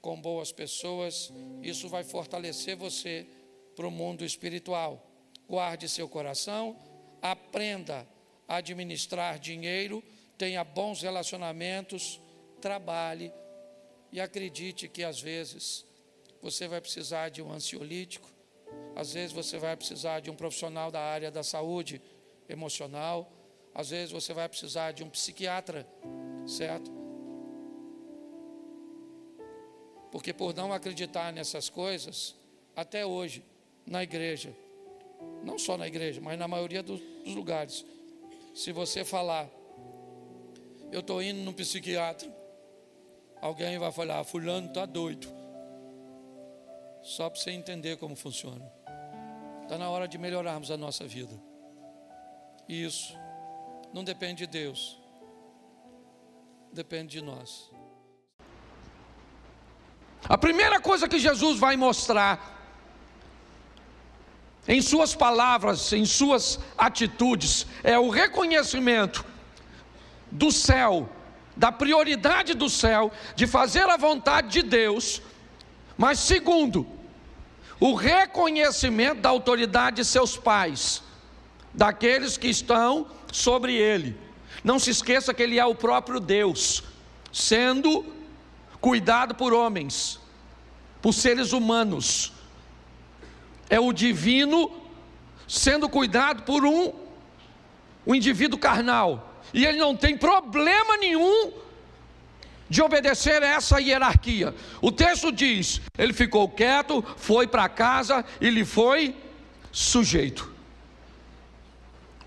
com boas pessoas. Isso vai fortalecer você para o mundo espiritual. Guarde seu coração, aprenda a administrar dinheiro, tenha bons relacionamentos, trabalhe e acredite que às vezes você vai precisar de um ansiolítico, às vezes você vai precisar de um profissional da área da saúde emocional, às vezes você vai precisar de um psiquiatra, certo? Porque por não acreditar nessas coisas, até hoje, na igreja, não só na igreja, mas na maioria dos lugares, se você falar, eu estou indo no psiquiatra, alguém vai falar, fulano está doido. Só para você entender como funciona. Está na hora de melhorarmos a nossa vida. Isso. não depende de Deus, depende de nós. A primeira coisa que Jesus vai mostrar em suas palavras, em suas atitudes, é o reconhecimento do céu, da prioridade do céu, de fazer a vontade de Deus. Mas segundo, o reconhecimento da autoridade de seus pais, daqueles que estão sobre ele. Não se esqueça que ele é o próprio Deus, sendo cuidado por homens, por seres humanos. É o divino sendo cuidado por um indivíduo carnal. E ele não tem problema nenhum de obedecer a essa hierarquia. O texto diz: ele ficou quieto, foi para casa e lhe foi sujeito.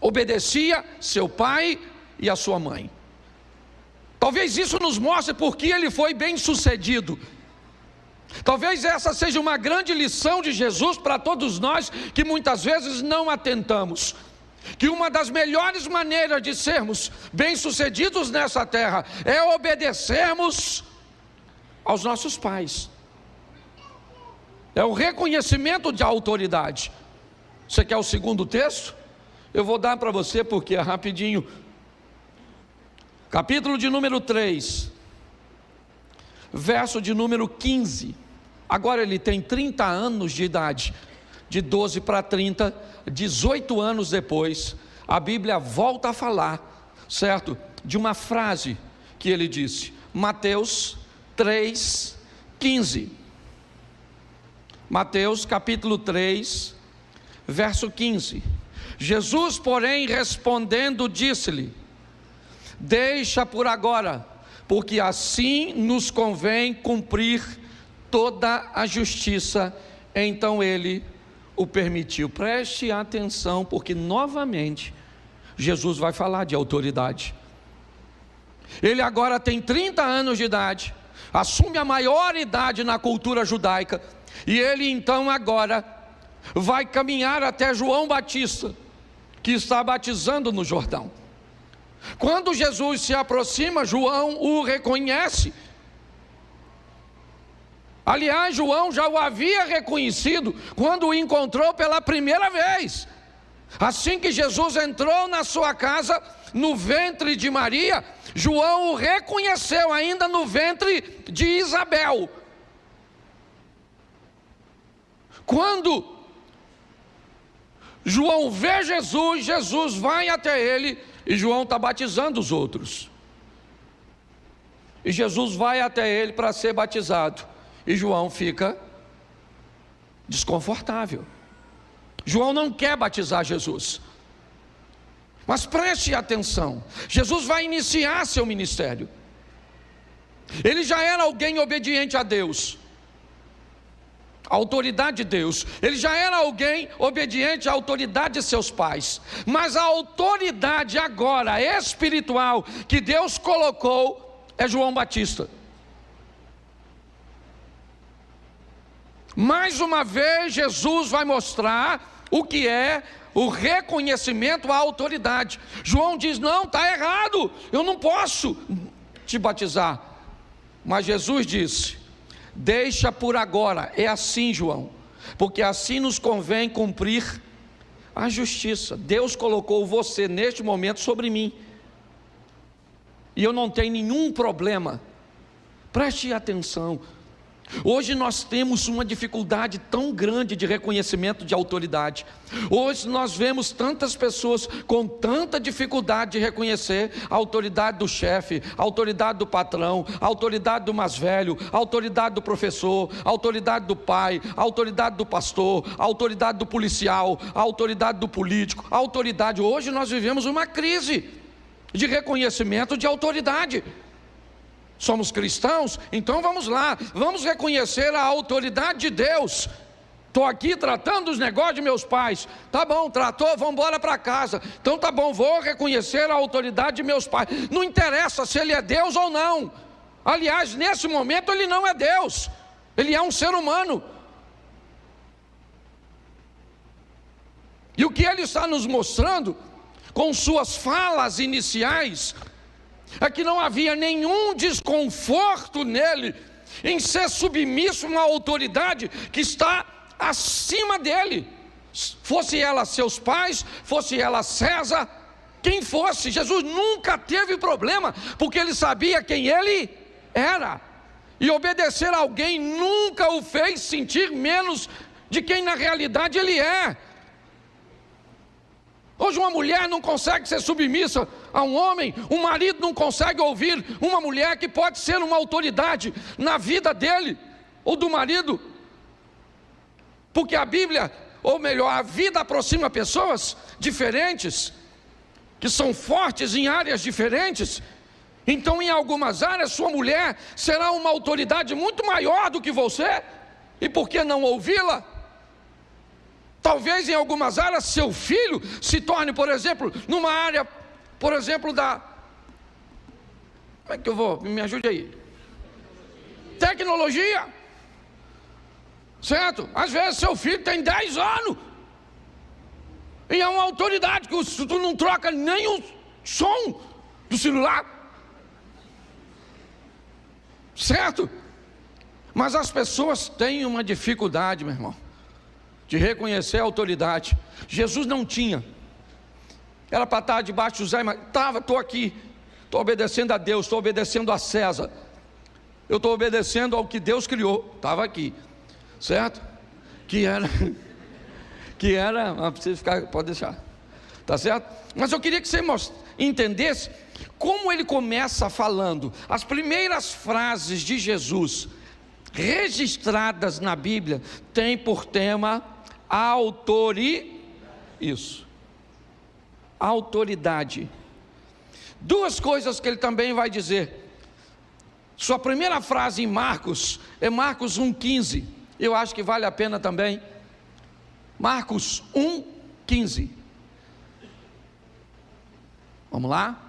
Obedecia seu pai e a sua mãe. Talvez isso nos mostre porque ele foi bem sucedido. Talvez essa seja uma grande lição de Jesus para todos nós, que muitas vezes não atentamos. Que uma das melhores maneiras de sermos bem-sucedidos nessa terra é obedecermos aos nossos pais. É o reconhecimento de autoridade. Você quer o segundo texto? Eu vou dar para você porque é rapidinho. Capítulo de número 3, verso de número 15. Agora ele tem 30 anos de idade. De 12 para 30, 18 anos depois, a Bíblia volta a falar, certo? De uma frase que ele disse. Mateus 3, 15. Mateus capítulo 3, verso 15. Jesus, porém, respondendo, disse-lhe: deixa por agora, porque assim nos convém cumprir toda a justiça. Então ele o permitiu. Preste atenção, porque novamente Jesus vai falar de autoridade. Ele agora tem 30 anos de idade, assume a maior idade na cultura judaica, e ele então agora vai caminhar até João Batista, que está batizando no Jordão. Quando Jesus se aproxima, João o reconhece. Aliás, João já o havia reconhecido quando o encontrou pela primeira vez. Assim que Jesus entrou na sua casa, no ventre de Maria, João o reconheceu ainda no ventre de Isabel. Quando João vê Jesus, Jesus vai até ele e João está batizando os outros. E Jesus vai até ele para ser batizado. E João fica desconfortável. João não quer batizar Jesus. Mas preste atenção, Jesus vai iniciar seu ministério. Ele já era alguém obediente a Deus, a autoridade de Deus. Ele já era alguém obediente à autoridade de seus pais. Mas a autoridade agora espiritual que Deus colocou é João Batista. Mais uma vez Jesus vai mostrar o que é o reconhecimento à autoridade. João diz: não, está errado, eu não posso te batizar. Mas Jesus disse: deixa por agora, é assim, João, porque assim nos convém cumprir a justiça. Deus colocou você neste momento sobre mim, e eu não tenho nenhum problema. Preste atenção. Hoje nós temos uma dificuldade tão grande de reconhecimento de autoridade. Hoje nós vemos tantas pessoas com tanta dificuldade de reconhecer a autoridade do chefe, a autoridade do patrão, a autoridade do mais velho, a autoridade do professor, a autoridade do pai, a autoridade do pastor, a autoridade do policial, a autoridade do político, a autoridade. Hoje nós vivemos uma crise de reconhecimento de autoridade. Somos cristãos, então vamos lá, vamos reconhecer a autoridade de Deus. Estou aqui tratando os negócios de meus pais. Tá bom, tratou, vamos embora para casa. Então tá bom, vou reconhecer a autoridade de meus pais. Não interessa se ele é Deus ou não. Aliás, nesse momento ele não é Deus, ele é um ser humano. E o que ele está nos mostrando com suas falas iniciais, é que não havia nenhum desconforto nele em ser submisso a uma autoridade que está acima dele, fosse ela seus pais, fosse ela César, quem fosse. Jesus nunca teve problema, porque ele sabia quem ele era, e obedecer a alguém nunca o fez sentir menos de quem na realidade ele é. Hoje uma mulher não consegue ser submissa a um homem, um marido não consegue ouvir uma mulher que pode ser uma autoridade na vida dele ou do marido, porque a Bíblia, ou melhor, a vida aproxima pessoas diferentes, que são fortes em áreas diferentes. Então em algumas áreas sua mulher será uma autoridade muito maior do que você, e por que não ouvi-la? Talvez em algumas áreas seu filho se torne, por exemplo, numa área, por exemplo, da... Como é que eu vou? Me ajude aí. Tecnologia. Certo? Às vezes seu filho tem 10 anos e é uma autoridade que tu não troca nem o som do celular. Certo? Mas as pessoas têm uma dificuldade, meu irmão, de reconhecer a autoridade. Jesus não tinha. Era para estar debaixo de José, mas estou aqui, estou obedecendo a Deus, estou obedecendo a César, eu estou obedecendo ao que Deus criou, estava aqui, certo? Que era, não precisa ficar, pode deixar, tá certo? Mas eu queria que você entendesse como ele começa falando. As primeiras frases de Jesus registradas na Bíblia têm por tema autoridade. Duas coisas que ele também vai dizer. Sua primeira frase em Marcos é Marcos 1,15. Eu acho que vale a pena também. Marcos 1,15. Vamos lá?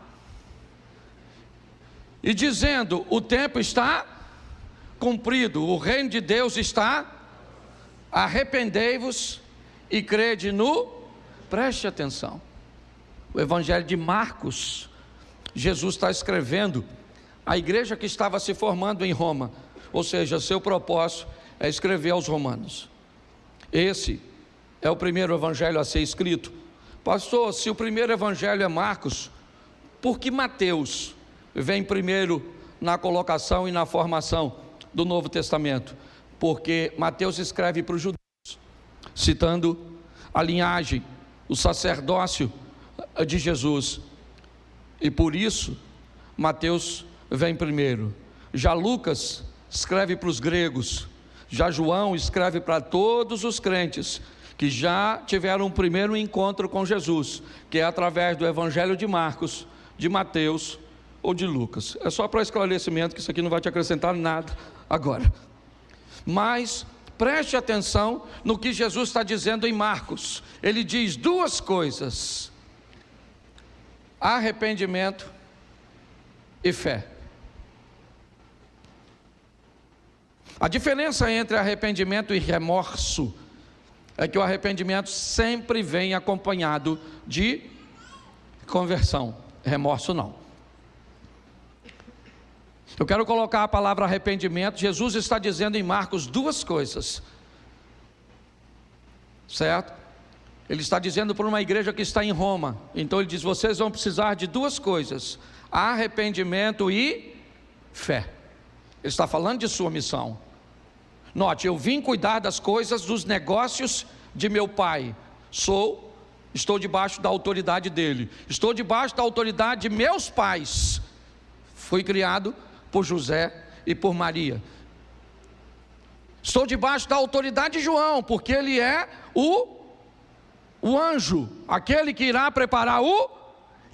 E dizendo: o tempo está cumprido, o reino de Deus está, arrependei-vos e crede no... Preste atenção, o evangelho de Marcos, Jesus está escrevendo a igreja que estava se formando em Roma, ou seja, seu propósito é escrever aos romanos. Esse é o primeiro evangelho a ser escrito. Pastor, se o primeiro evangelho é Marcos, por que Mateus vem primeiro na colocação e na formação do Novo Testamento? Porque Mateus escreve para os judeus, citando a linhagem, o sacerdócio de Jesus, e por isso Mateus vem primeiro. Já Lucas escreve para os gregos, já João escreve para todos os crentes que já tiveram um primeiro encontro com Jesus, que é através do evangelho de Marcos, de Mateus ou de Lucas. É só para esclarecimento, que isso aqui não vai te acrescentar nada agora. Mas preste atenção no que Jesus está dizendo em Marcos. Ele diz duas coisas: arrependimento e fé. A diferença entre arrependimento e remorso é que o arrependimento sempre vem acompanhado de conversão, remorso não. Eu quero colocar a palavra arrependimento. Jesus está dizendo em Marcos duas coisas, certo? Ele está dizendo para uma igreja que está em Roma. Então ele diz: vocês vão precisar de duas coisas: arrependimento e fé. Ele está falando de sua missão. Note, eu vim cuidar das coisas, dos negócios de meu pai. Estou debaixo da autoridade dele. Estou debaixo da autoridade de meus pais. Fui criado por José e por Maria. Estou debaixo da autoridade de João, porque ele é o anjo, aquele que irá preparar o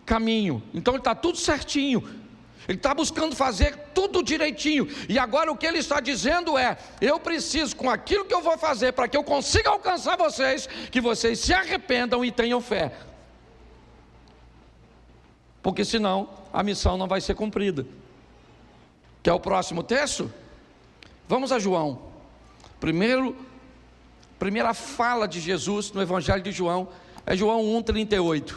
caminho. Então ele está tudo certinho. Ele está buscando fazer tudo direitinho. E agora o que ele está dizendo é: eu preciso, com aquilo que eu vou fazer, para que eu consiga alcançar vocês, que vocês se arrependam e tenham fé. Porque senão a missão não vai ser cumprida. Quer o próximo texto? Vamos a João. Primeira fala de Jesus no Evangelho de João é João 1,38.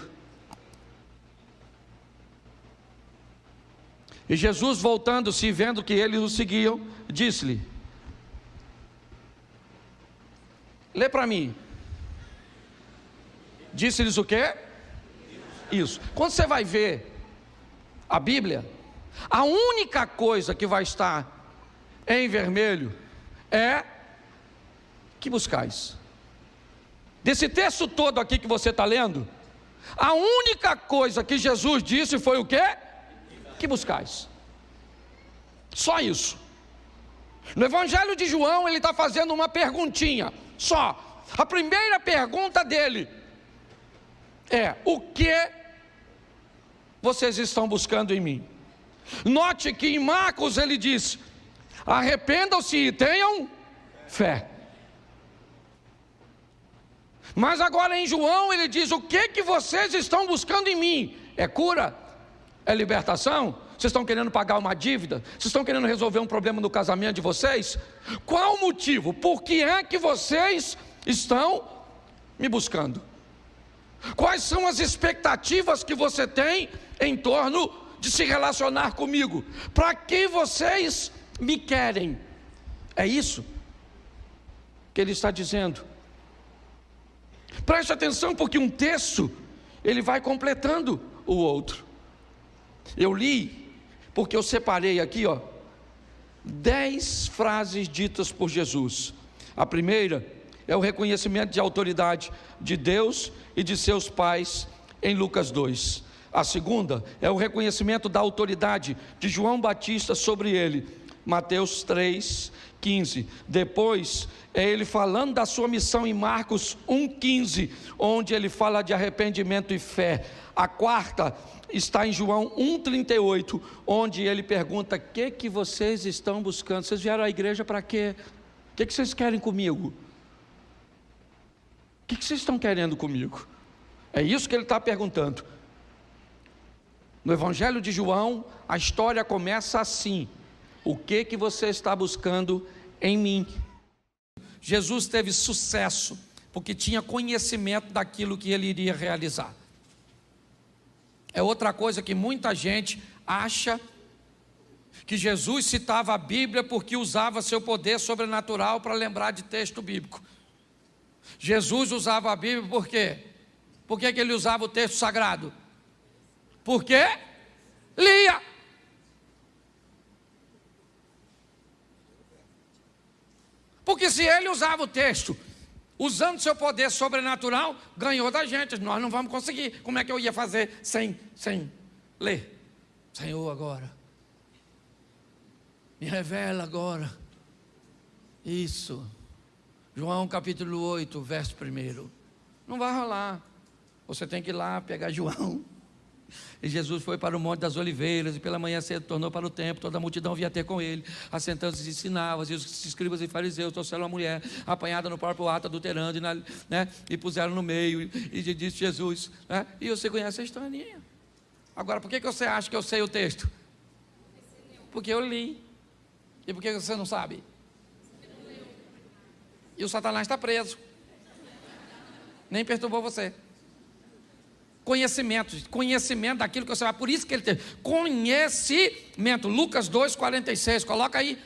E Jesus, voltando-se e vendo que eles o seguiam, disse-lhe: lê para mim. Disse-lhes o quê? Isso. Quando você vai ver a Bíblia, a única coisa que vai estar em vermelho é que buscais. Desse texto todo aqui que você está lendo, a única coisa que Jesus disse foi o quê? Que buscais. Só isso. No Evangelho de João ele está fazendo uma perguntinha só. A primeira pergunta dele é: o que vocês estão buscando em mim? Note que em Marcos ele diz: arrependam-se e tenham fé. Mas agora em João ele diz: o que vocês estão buscando em mim? É cura? É libertação? Vocês estão querendo pagar uma dívida? Vocês estão querendo resolver um problema no casamento de vocês? Qual o motivo? Por que é que vocês estão me buscando? Quais são as expectativas que você tem em torno de se relacionar comigo? Para que vocês me querem? É isso que ele está dizendo. Preste atenção, porque um texto ele vai completando o outro. Eu li, porque eu separei aqui 10 frases ditas por Jesus. A primeira é o reconhecimento de autoridade de Deus e de seus pais em Lucas 2. A segunda é o reconhecimento da autoridade de João Batista sobre ele, Mateus 3:15. Depois é ele falando da sua missão em Marcos 1:15, onde ele fala de arrependimento e fé. A quarta está em João 1:38, onde ele pergunta: o que vocês estão buscando? Vocês vieram à igreja para quê? O que vocês querem comigo? O que vocês estão querendo comigo? É isso que ele está perguntando. No Evangelho de João, a história começa assim: o que você está buscando em mim? Jesus teve sucesso porque tinha conhecimento daquilo que ele iria realizar. É outra coisa que muita gente acha que Jesus citava a Bíblia porque usava seu poder sobrenatural para lembrar de texto bíblico. Jesus usava a Bíblia por quê? Por que ele usava o texto sagrado? Porque lia. Porque se ele usava o texto usando seu poder sobrenatural, ganhou da gente. Nós não vamos conseguir. Como é que eu ia fazer sem ler? Senhor, agora me revela agora isso. João capítulo 8, verso 1. Não vai rolar. Você tem que ir lá pegar João. E Jesus foi para o Monte das Oliveiras, e pela manhã cedo tornou para o templo. Toda a multidão vinha ter com ele, assentando-se e ensinava. E os escribas e fariseus trouxeram uma mulher apanhada no próprio ato, adulterando, e puseram no meio, e disse Jesus, e você conhece a historinha. Agora, por que você acha que eu sei o texto? Porque eu li. E por que você não sabe? E o Satanás está preso. Nem perturbou você. Conhecimento daquilo que você vai. Por isso que ele tem conhecimento. Lucas 2:46, coloca aí.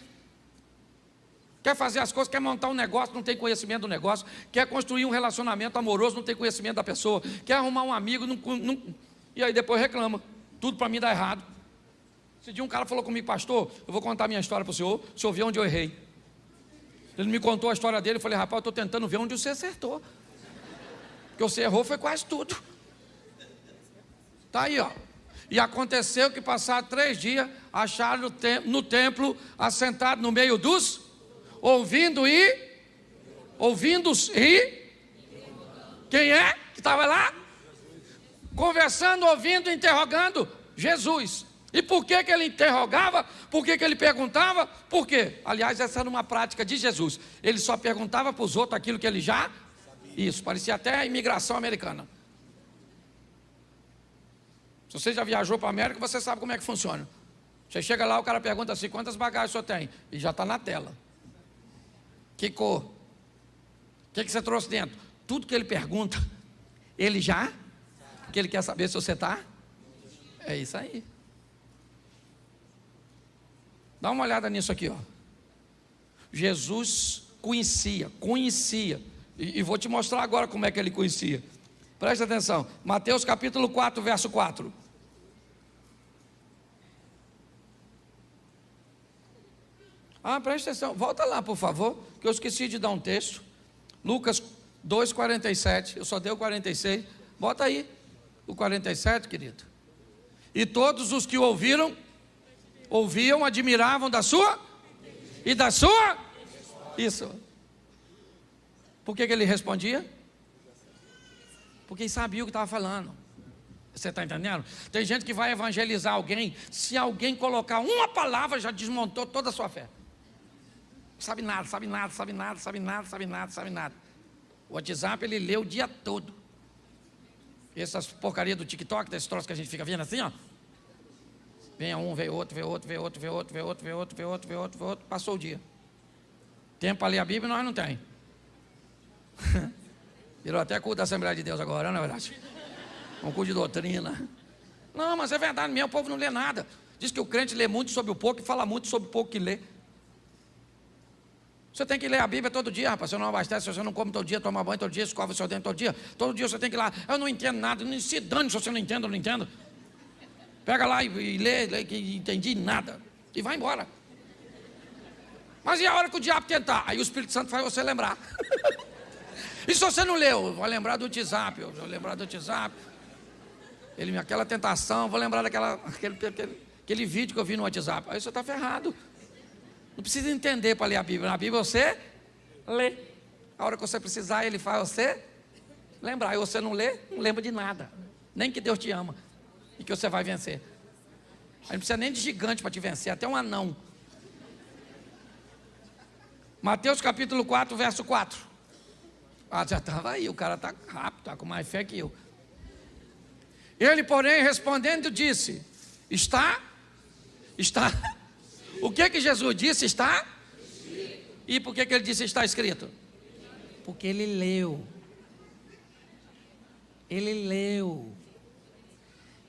Quer fazer as coisas, quer montar um negócio, não tem conhecimento do negócio. Quer construir um relacionamento amoroso, não tem conhecimento da pessoa. Quer arrumar um amigo, não, e aí depois reclama. Tudo para mim dá errado. Esse dia um cara falou comigo: pastor, eu vou contar minha história para o senhor ver onde eu errei. Ele me contou a história dele. Eu falei: rapaz, eu estou tentando ver onde você acertou. Porque você errou foi quase tudo. Está aí, E aconteceu que, passados 3 dias, acharam no templo, assentado no meio dos, ouvindo e quem é que estava lá? Conversando, ouvindo, interrogando Jesus. E por que ele interrogava? Por que ele perguntava? Por quê? Aliás, essa era uma prática de Jesus. Ele só perguntava para os outros aquilo que ele já... Isso, parecia até a imigração americana. Se você já viajou para a América, você sabe como é que funciona. Você chega lá, o cara pergunta assim: quantas bagagens o senhor tem? E já está na tela. Que cor? O que você trouxe dentro? Tudo que ele pergunta, ele já... Porque ele quer saber se você está... É isso aí. Dá uma olhada nisso aqui, ó. Jesus conhecia. E vou te mostrar agora como é que ele conhecia. Presta atenção. Mateus capítulo 4, verso 4. Presta atenção. Volta lá, por favor, que eu esqueci de dar um texto. Lucas 2,47. Eu só dei o 46. Bota aí o 47, querido. E todos os que o ouviam, admiravam da sua e da sua. Isso. Por que ele respondia? Porque ele sabia o que estava falando. Você está entendendo? Tem gente que vai evangelizar alguém, se alguém colocar uma palavra, já desmontou toda a sua fé. Sabe nada. O WhatsApp ele lê o dia todo. Essas porcarias do TikTok, desses troços que a gente fica vendo assim, ó. Venha um, vê outro, passou o dia. Tempo para ler a Bíblia nós não tem. Virou até culto da Assembleia de Deus agora, não é verdade? Um culto de doutrina. Não, mas é verdade mesmo, o povo não lê nada. Diz que o crente lê muito sobre o pouco e fala muito sobre o pouco que lê. Você tem que ler a Bíblia todo dia, rapaz. Você não abastece, você não come todo dia, toma banho todo dia, escova o seu dente todo dia. Todo dia você tem que ir lá. Eu não entendo nada, não se dane se você não entende ou não entendo. Pega lá e lê que entendi nada. E vai embora. Mas e a hora que o diabo tentar? Aí o Espírito Santo faz você lembrar. E se você não leu? Vou lembrar do WhatsApp. Aquela tentação, vou lembrar daquele vídeo que eu vi no WhatsApp. Aí você está ferrado. Não precisa entender para ler a Bíblia. Na Bíblia você lê. A hora que você precisar, ele faz você lembrar. E você não lê, não lembra de nada. Nem que Deus te ama. E que você vai vencer. Aí não precisa nem de gigante para te vencer. Até um anão. Mateus capítulo 4, verso 4. Já estava aí. O cara está rápido, está com mais fé que eu. Ele, porém, respondendo, disse: Está. O que Jesus disse? Está? E por que ele disse está escrito? Porque ele leu.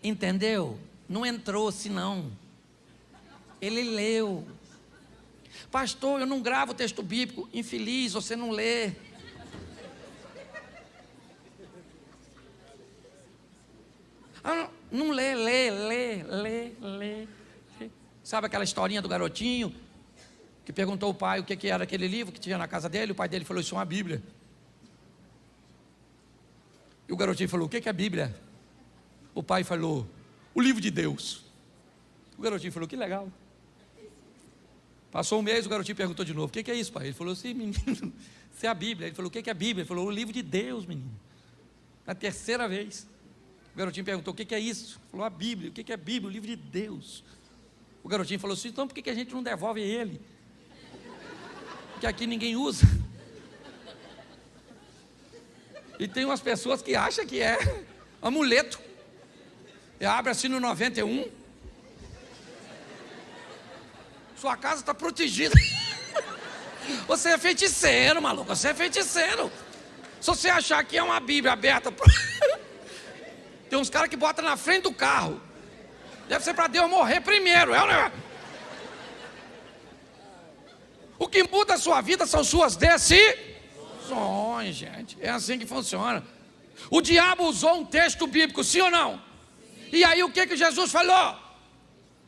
Entendeu? Não entrou senão. Ele leu. Pastor, eu não gravo o texto bíblico. Infeliz, você não lê. Não lê. Sabe aquela historinha do garotinho que perguntou ao pai o que era aquele livro que tinha na casa dele? O pai dele falou: isso é uma Bíblia. E o garotinho falou: o que é a Bíblia? O pai falou: o livro de Deus. O garotinho falou: que legal. Passou um mês, o garotinho perguntou de novo: o que é isso, pai? Ele falou: sim, menino, isso é a Bíblia. Ele falou: o que é a Bíblia? Ele falou: o livro de Deus, menino. Na terceira vez, o garotinho perguntou: o que é isso? Ele falou: a Bíblia. O que é a Bíblia? O livro de Deus. O garotinho falou assim: então por que a gente não devolve ele? Porque aqui ninguém usa. E tem umas pessoas que acham que é amuleto. E abre assim no 91. Sua casa está protegida. Você é feiticeiro, maluco. Você é feiticeiro. Se você achar que é uma Bíblia aberta, tem uns caras que botam na frente do carro. Deve ser para Deus morrer primeiro. O que muda a sua vida são suas decisões, gente. É assim que funciona. O diabo usou um texto bíblico, sim ou não? E aí o que Jesus falou?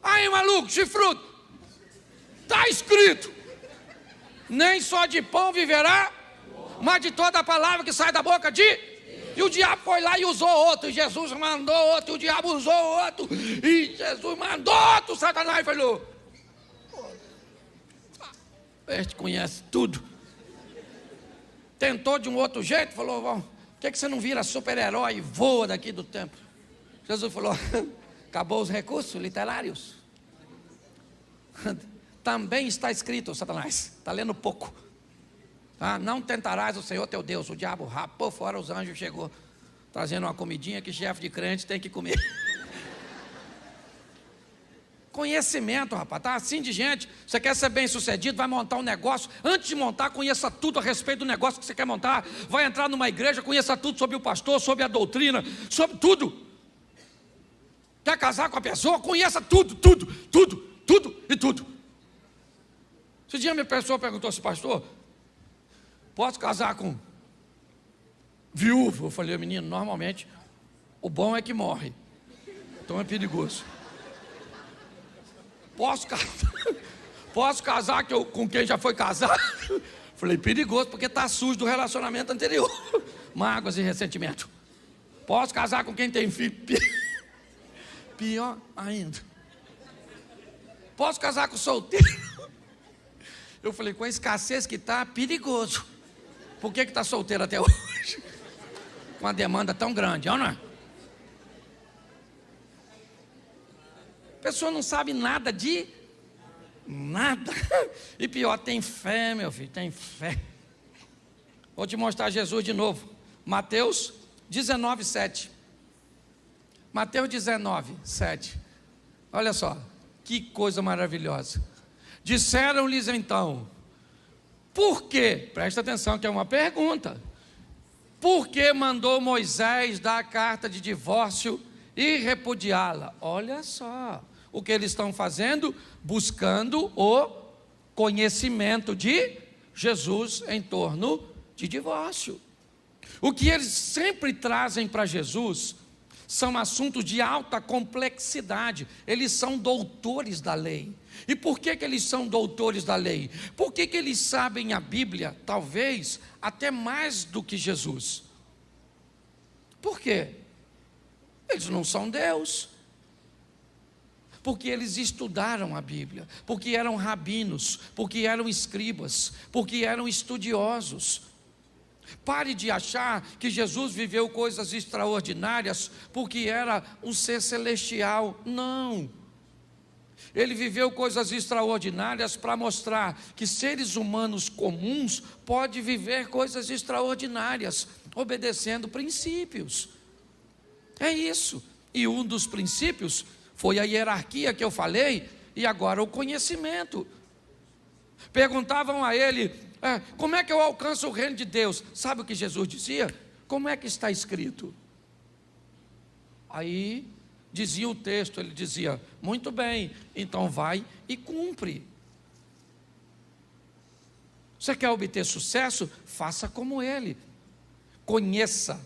Aí, maluco, chifrudo, está escrito: nem só de pão viverá, mas de toda a palavra que sai da boca de... E o diabo foi lá e usou outro. E Jesus mandou outro. O diabo usou outro. E Jesus mandou outro. Satanás falou: este conhece tudo. Tentou de um outro jeito. Falou: por que você não vira super-herói e voa daqui do templo? Jesus falou: acabou os recursos literários. Também está escrito, Satanás. Está lendo pouco. Não tentarás o Senhor teu Deus. O diabo rapou fora, os anjos chegou trazendo uma comidinha que chefe de crente tem que comer. Conhecimento, rapaz, tá assim de gente. Você quer ser bem sucedido, vai montar um negócio. Antes de montar, conheça tudo a respeito do negócio que você quer montar. Vai entrar numa igreja, conheça tudo sobre o pastor, sobre a doutrina, sobre tudo. Quer casar com a pessoa, conheça tudo. Esse dia minha pessoa perguntou assim: pastor, posso casar com viúvo? Eu falei: menino, normalmente o bom é que morre, então é perigoso. Posso casar com quem já foi casado? Falei: perigoso, porque está sujo do relacionamento anterior. Mágoas e ressentimento. Posso casar com quem tem filho? Pior ainda. Posso casar com solteiro? Eu falei: com a escassez que está, perigoso. Por que está solteiro até hoje? Com uma demanda tão grande, não é? A pessoa não sabe nada de nada. E pior, tem fé, meu filho, tem fé. Vou te mostrar Jesus de novo. Mateus 19, 7. Mateus 19, 7. Olha só, que coisa maravilhosa. Disseram-lhes então: por quê? Presta atenção que é uma pergunta. Por que mandou Moisés dar a carta de divórcio e repudiá-la? Olha só o que eles estão fazendo, buscando o conhecimento de Jesus em torno de divórcio. O que eles sempre trazem para Jesus são assuntos de alta complexidade. Eles são doutores da lei. E por que eles são doutores da lei? Por que eles sabem a Bíblia, talvez, até mais do que Jesus? Por quê? Eles não são Deus. Porque eles estudaram a Bíblia, porque eram rabinos, porque eram escribas, porque eram estudiosos. Pare de achar que Jesus viveu coisas extraordinárias porque era um ser celestial. Não. Ele viveu coisas extraordinárias para mostrar que seres humanos comuns podem viver coisas extraordinárias, obedecendo princípios. É isso. E um dos princípios foi a hierarquia que eu falei, e agora o conhecimento. Perguntavam a ele: como é que eu alcanço o reino de Deus? Sabe o que Jesus dizia? Como é que está escrito? Aí dizia o texto, ele dizia: muito bem, então vai e cumpre. Você quer obter sucesso? Faça como ele. Conheça